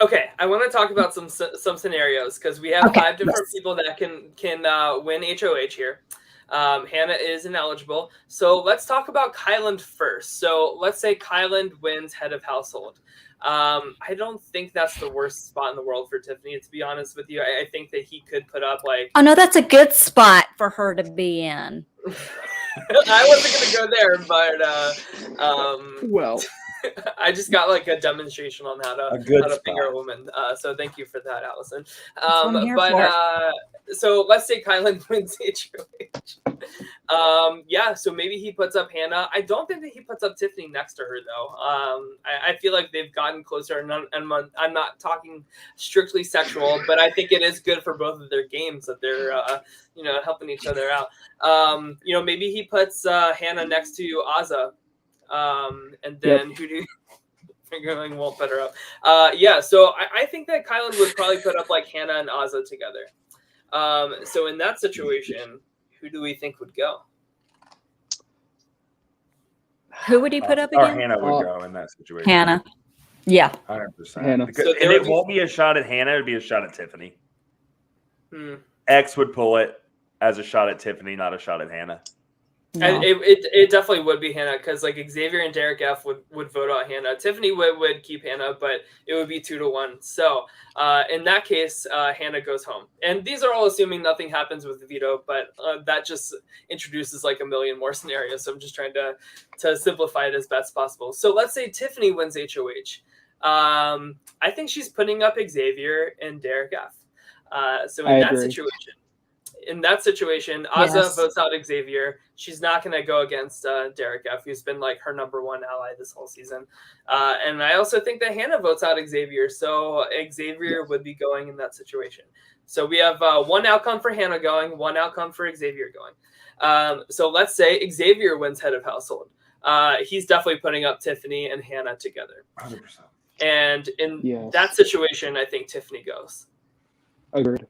Okay, I want to talk about some scenarios, because we have 5 different people that can win HOH here. Hannah is ineligible. So let's talk about Kyland first. So let's say Kyland wins head of household. I don't think that's the worst spot in the world for Tiffany, to be honest with you. I think that he could put up like... Oh, no, that's a good spot for her to be in. I wasn't going to go there, but... well... I just got like a demonstration on how to finger a woman. So thank you for that, Allison. So let's say Kyland wins HOH. So maybe he puts up Hannah. I don't think that he puts up Tiffany next to her though. I feel like they've gotten closer, and I'm not talking strictly sexual, but I think it is good for both of their games that they're helping each other out. Maybe he puts Hannah next to Azah. And then who do you fingering won't put her up? So I think that Kyland would probably put up like Hannah and Azah together. So in that situation, who do we think would go? Who would he put up again? Hannah would go in that situation. Hannah. Yeah. 100%. Hannah. And it won't be a shot at Hannah, it'd be a shot at Tiffany. X would pull it as a shot at Tiffany, not a shot at Hannah. No. And it definitely would be Hannah, because like Xavier and Derek F would vote out Hannah. Tiffany would keep Hannah, but it would be 2-1. So in that case, Hannah goes home. And these are all assuming nothing happens with the veto, but that just introduces like a million more scenarios. So I'm just trying to simplify it as best possible. So let's say Tiffany wins HOH. I think she's putting up Xavier and Derek F. So in that situation, Azah votes out Xavier. She's not going to go against Derek F., who's been like her number one ally this whole season. And I also think that Hannah votes out Xavier, so Xavier would be going in that situation. So we have one outcome for Hannah going, one outcome for Xavier going. So let's say Xavier wins head of household. He's definitely putting up Tiffany and Hannah together. 100%. And in that situation, I think Tiffany goes. Agreed.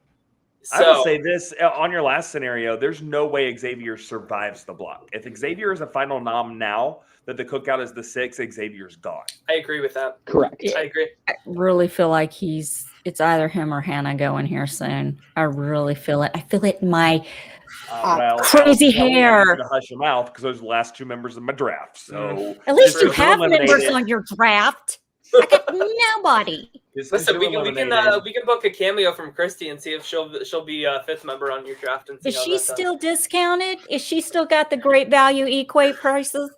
I will say this on your last scenario, there's no way Xavier survives the block. If Xavier is a final nom now that the cookout is the 6th, Xavier's gone. I agree with that. Correct. I agree. I really feel like it's either him or Hannah going here soon. I really feel it. I feel it in my crazy hair. To hush your mouth because those are the last 2 members of my draft. So at least you have members on your draft. I got nobody. Listen, we can book a cameo from Christy and see if she'll be a 5th member on your draft. And see is she still discounted? Is she still got the great value equate prices?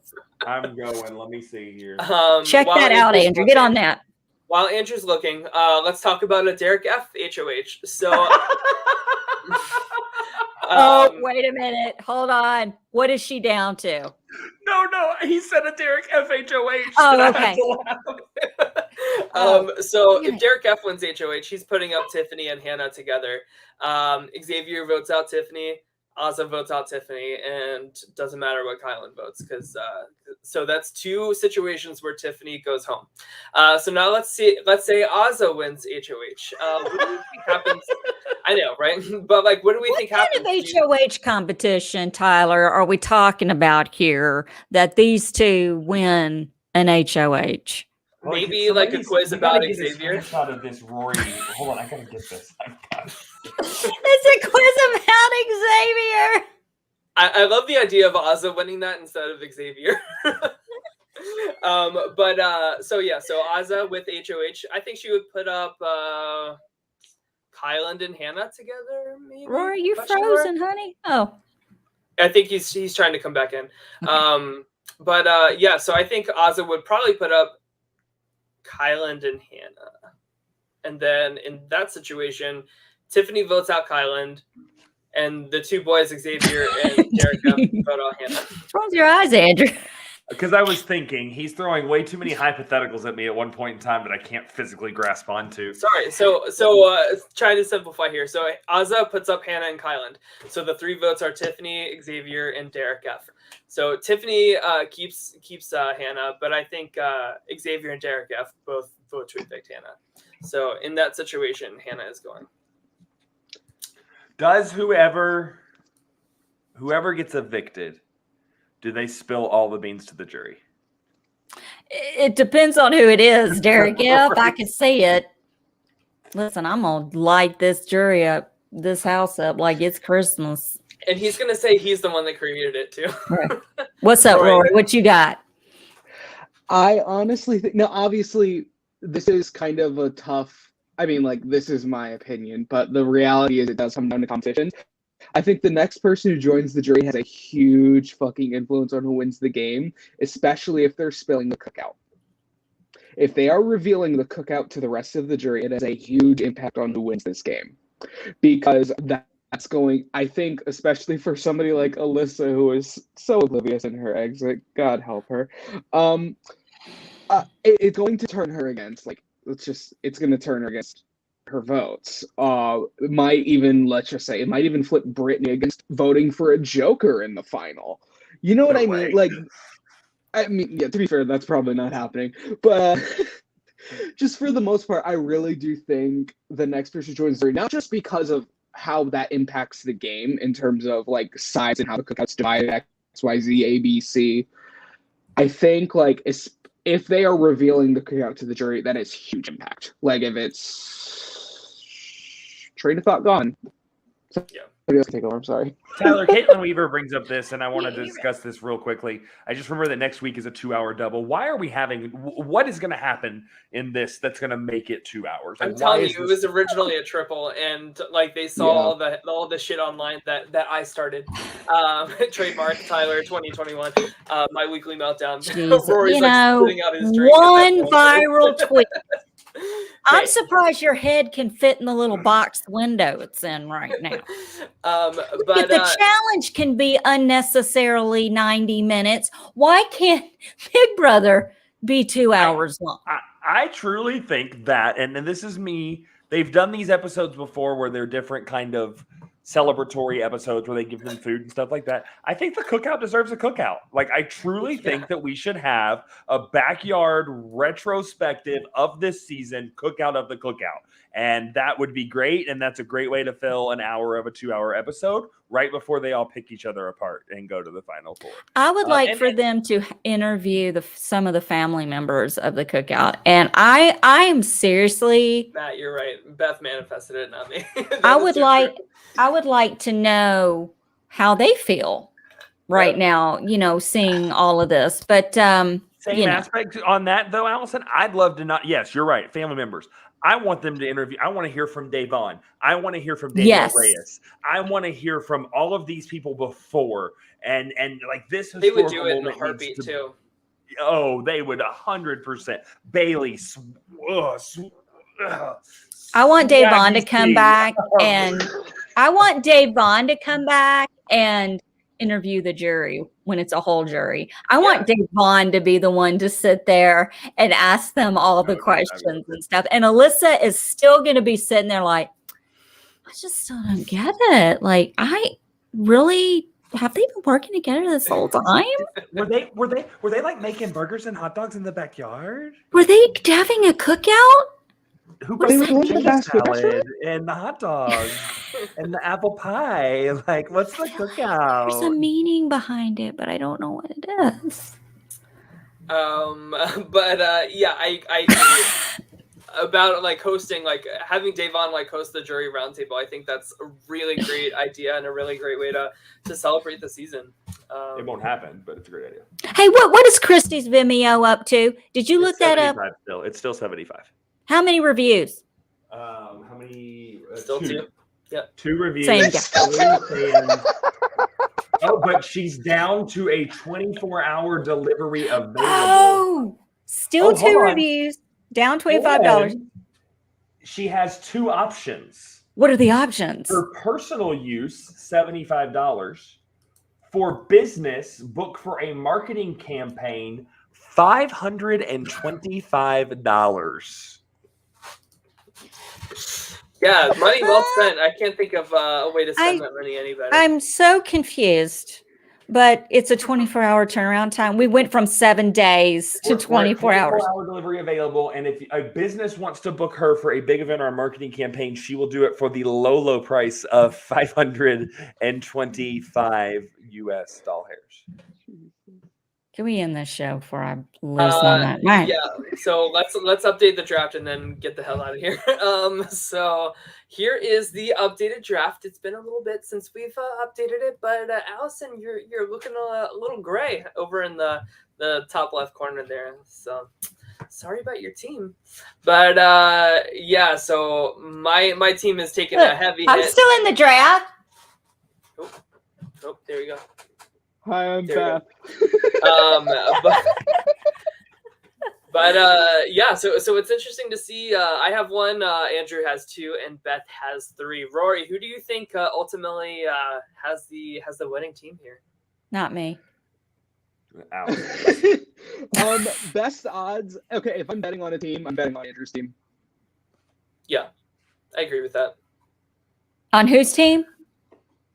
I'm going. Let me see here. Check that out, Andrew. Get on that. While Andrew's looking, let's talk about a Derek F. HOH. So. Wait a minute. Hold on. What is she down to? No. He said a Derek F. HOH. Oh, okay. So if Derek F wins HOH, he's putting up Tiffany and Hannah together. Xavier votes out Tiffany. Azah votes out Tiffany, and doesn't matter what Kyland votes, because so that's 2 situations where Tiffany goes home. So now let's say Azah wins HOH. What do you think happens? I know, right? But like, what do we think happens? What kind of HOH competition, Tyler, are we talking about here that these 2 win an HOH? Maybe like a quiz about Xavier. Out of this Rory. Hold on, I gotta get this. It's a quiz about Xavier. I love the idea of Azah winning that instead of Xavier. So Azah with HOH, I think she would put up Kyland and Hannah together. Maybe. Rory, you frozen, honey? Oh, I think he's trying to come back in. Okay. So I think Azah would probably put up Kyland and Hannah, and then in that situation, Tiffany votes out Kyland, and the 2 boys, Xavier and Derek, vote out Hannah. Close your eyes, Andrew. Because I was thinking he's throwing way too many hypotheticals at me at one point in time that I can't physically grasp onto. Sorry. So trying to simplify here. So Azah puts up Hannah and Kyland. So the 3 votes are Tiffany, Xavier, and Derek F. So Tiffany keeps Hannah, but I think Xavier and Derek F both vote to evict Hannah. So in that situation, Hannah is going. Does whoever gets evicted, do they spill all the beans to the jury? It depends on who it is, Derek F. I can see it. Listen, I'm going to light this jury up, this house up like it's Christmas. And he's going to say he's the one that created it, too. Right. What's up, Rory? What you got? I honestly think, obviously, this is kind of a tough, this is my opinion, but the reality is it does come down to competition. I think the next person who joins the jury has a huge fucking influence on who wins the game, especially if they're spilling the cookout. If they are revealing the cookout to the rest of the jury, it has a huge impact on who wins this game. Because that's going, I think, especially for somebody like Alyssa, who is so oblivious in her exit, God help her, it's going to turn her against, it's going to turn her against her votes. It might even flip Brittany against voting for a Joker in the final. You know what I mean? To be fair, that's probably not happening. But just for the most part, I really do think the next person joins the jury, not just because of how that impacts the game in terms of sides and how the cookout's divided, X, Y, Z, A, B, C. I think if they are revealing the cookout to the jury, that is huge impact. If it's train of thought gone. take over. I'm sorry. Tyler, Caitlin Weaver brings up this, and I want to discuss this real quickly. I just remember that next week is a 2-hour double. Why are we having? What is going to happen in this that's going to make it 2 hours? I'm telling you, it was originally a triple, and like they saw all the shit online that I started. Trademark Tyler 2021. My weekly meltdown. Rory's spitting out his drink one viral tweet. I'm Okay. surprised your head can fit in the little boxed window it's in right now. But If the challenge can be unnecessarily 90 minutes, why can't Big Brother be 2 hours long? I truly think that, and this is me, they've done these episodes before where they're different kind of celebratory episodes where they give them food and stuff like that. I think the cookout deserves a cookout. Like, I truly think that we should have a backyard retrospective of this season, cookout of the cookout. And that would be great. And that's a great way to fill an hour of a 2-hour episode right before they all pick each other apart and go to the final four. I would like for them to interview some of the family members of the cookout. And I am seriously, Matt, you're right. Beth manifested it, not me. I would like to know how they feel right now, seeing all of this. But same aspect on that though, Allison. I'd love to not. Yes, you're right. Family members. I want them to interview. I want to hear from Davon. I want to hear from Daniel Reyes. I want to hear from all of these people before. And like this, they would do it in a heartbeat too. Oh, they would 100%. Bailey. I want Davon to come back and interview the jury when it's a whole jury. I want Davon to be the one to sit there and ask them all the questions and stuff. And Alyssa is still going to be sitting there like, I just still don't get it. Like, have they been working together this whole time? Were they like making burgers and hot dogs in the backyard? Were they having a cookout? Who brought the salad and the hot dog and the apple pie? Like, what's the cookout? There's a meaning behind it, but I don't know what it is. I agree about like hosting, like having Davon like host the jury roundtable. I think that's a really great idea and a really great way to celebrate the season. It won't happen, but it's a great idea. Hey, what is Christy's Vimeo up to? Did you look that up? It's still 75. How many reviews? How many? Still two. Yeah. 2 reviews. Same guy. Oh, but she's down to a 24-hour delivery available. Oh, still 2 reviews, down $25. She has 2 options. What are the options? For personal use, $75. For business, book for a marketing campaign, $525. Yeah, money well spent. I can't think of a way to spend that money any better. I'm so confused, but it's a 24-hour turnaround time. We went from 7 days to 24 hours. 24-hour delivery available, and if a business wants to book her for a big event or a marketing campaign, she will do it for the low price of $525 US doll hairs. Can we end this show before I lose on that? Yeah, so let's update the draft and then get the hell out of here. So here is the updated draft. It's been a little bit since we've updated it, but Allison, you're looking a little gray over in the top left corner there. So sorry about your team, but so my team is taking a heavy hit. I'm still in the draft. Oh, there you go. Hi, I'm Beth. So it's interesting to see. I have 1, Andrew has 2, and Beth has 3. Rory, who do you think ultimately has the winning team here? Not me. Best odds. Okay, if I'm betting on a team, I'm betting on Andrew's team. Yeah, I agree with that. On whose team?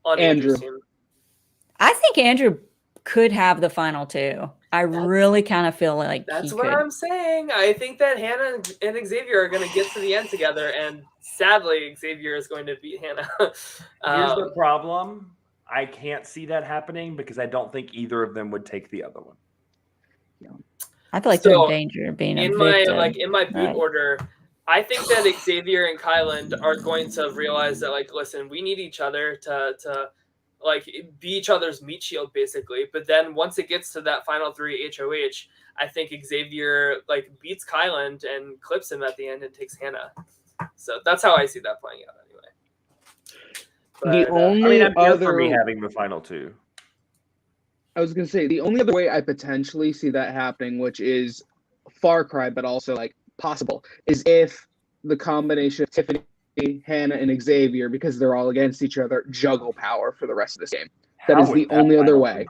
On Andrew's team. I think Andrew could have the final 2. I really kind of feel like that's what I'm saying. I think that Hannah and Xavier are going to get to the end together, and sadly, Xavier is going to beat Hannah. Here's the problem. I can't see that happening because I don't think either of them would take the other one. I feel like they're in danger of being in evicted. my boot order. I think that Xavier and Kyland are going to realize that, like, listen, we need each other to like be each other's meat shield, basically. But then once it gets to that final 3 HOH, I think Xavier like beats Kyland and clips him at the end and takes Hannah. So that's how I see that playing out, anyway. The only I'm here other for me having the final 2. I was gonna say the only other way I potentially see that happening, which is far cry, but also like possible, is if the combination of Tiffany, Hannah, and Xavier, because they're all against each other, juggle power for the rest of this game. That is the only other way.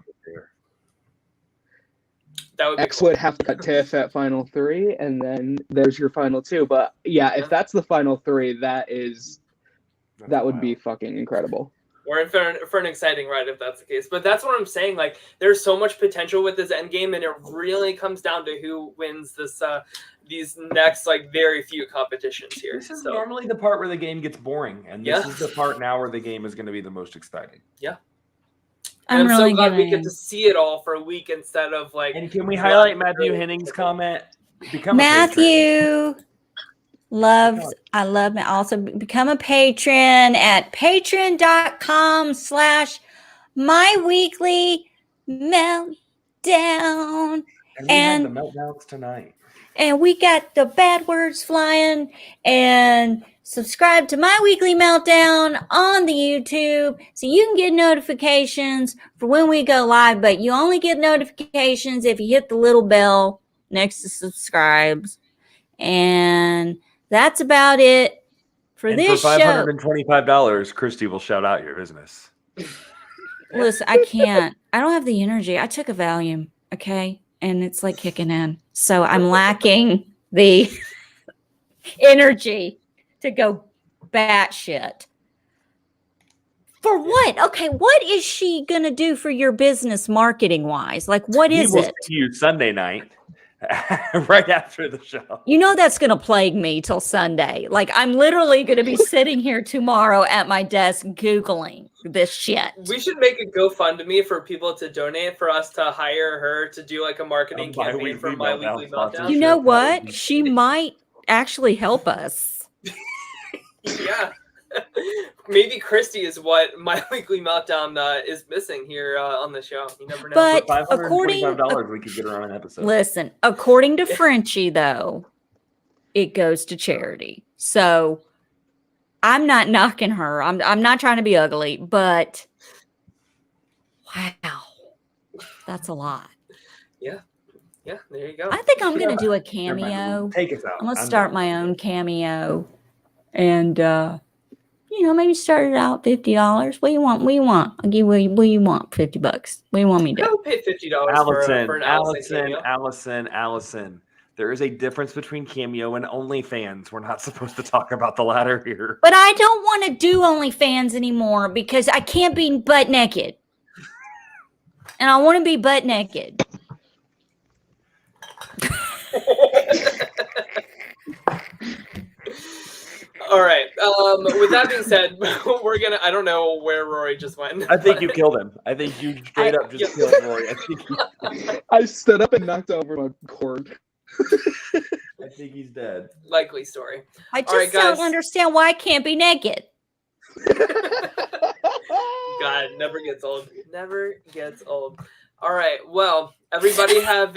That would be X cool. would have to cut Tiff at final 3, and then there's your final 2. But yeah, if that's the final 3, that would be fucking incredible. We're in for an exciting ride if that's the case. But that's what I'm saying. Like, there's so much potential with this end game, and it really comes down to who wins this these next like very few competitions here. This is normally the part where the game gets boring, and this is the part now where the game is going to be the most exciting. Yeah. I'm really so glad gonna... we get to see it all for a week instead of like. And can we highlight Matthew Henning's comment? Matthew loves, I love it. Also become a patron at patreon.com/myweeklymeltdown. And we have the meltdowns tonight. And we got the bad words flying. And subscribe to My Weekly Meltdown on the YouTube so you can get notifications for when we go live. But you only get notifications if you hit the little bell next to subscribes. And that's about it for this show. For $525, Christy will shout out your business. Listen, I can't. I don't have the energy. I took a Valium, okay? And it's like kicking in. So I'm lacking the energy to go batshit. For what? Okay, what is she going to do for your business marketing-wise? Like, what is it? We will see you Sunday night. Right after the show. You know that's going to plague me till Sunday. Like, I'm literally going to be sitting here tomorrow at my desk Googling this shit. We should make a GoFundMe for people to donate for us to hire her to do like a marketing campaign for My Weekly Meltdown. You know what? She might actually help us. Yeah. Maybe Christy is what My Weekly Meltdown is missing here on the show. You never know. But according $525, we could get her on an episode. Listen, according to Frenchie, though, it goes to charity. So I'm not knocking her. I'm not trying to be ugly, but wow, that's a lot. Yeah. Yeah, there you go. I think I'm going to do a cameo. Take us out. I'm going to start my own cameo. And, maybe start it out $50. What do you want? What do you want? I'll give you what you want, $50. What do you want me to do? I'll pay $50 for an Allison. There is a difference between cameo and OnlyFans. We're not supposed to talk about the latter here. But I don't want to do OnlyFans anymore because I can't be butt naked. And I want to be butt naked. All right. With that being said, I don't know where Rory just went. I think you killed him. I think you straight up just killed Rory. I stood up and knocked over my cord. I think he's dead. Likely story. I just don't understand why I can't be naked. God, never gets old. Never gets old. All right. Well, everybody have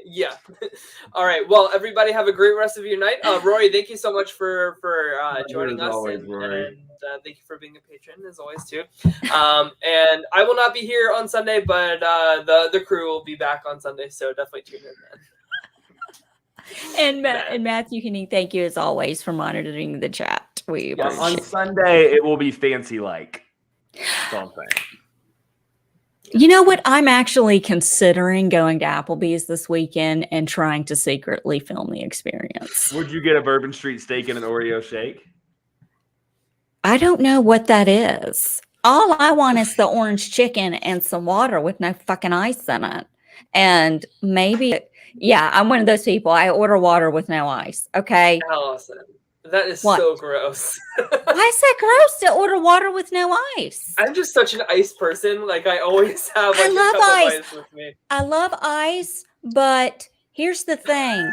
yeah. All right. Well, everybody have a great rest of your night. Rory, thank you so much for joining us, and thank you for being a patron as always too. And I will not be here on Sunday, but the crew will be back on Sunday, so definitely tune in then. And Matthew Henning, thank you as always for monitoring the chat. We appreciate on Sunday it will be fancy like. That's all I'm saying. You know what? I'm actually considering going to Applebee's this weekend and trying to secretly film the experience. Would you get a Bourbon Street steak and an Oreo shake? I don't know what that is. All I want is the orange chicken and some water with no fucking ice in it. And maybe, yeah, I'm one of those people. I order water with no ice. Okay. Allison, that is so gross. Why is that gross to order water with no ice? I'm just such an ice person. Like I always have I love a cup of ice with me. I love ice, but here's the thing.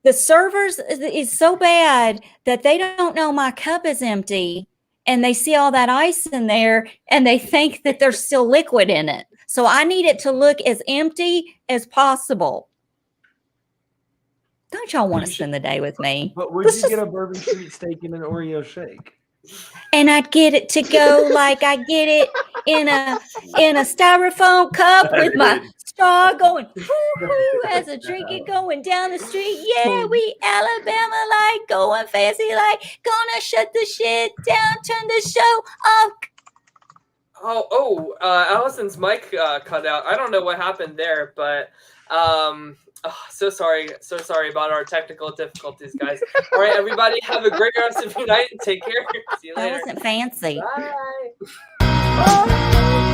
The servers is so bad that they don't know my cup is empty, and they see all that ice in there, and they think that there's still liquid in it. So I need it to look as empty as possible. Don't y'all want to spend the day with me? But would you get a Bourbon Street steak and an Oreo shake? And I'd get it to go like I get it in a styrofoam cup with my straw going whoo, as I drink it going down the street. Yeah, we Alabama like going fancy like gonna shut the shit down, turn the show off. Allison's mic cut out. I don't know what happened there, but so sorry about our technical difficulties, guys. All right, everybody, have a great rest of your night and take care. See you later. That wasn't fancy. Bye.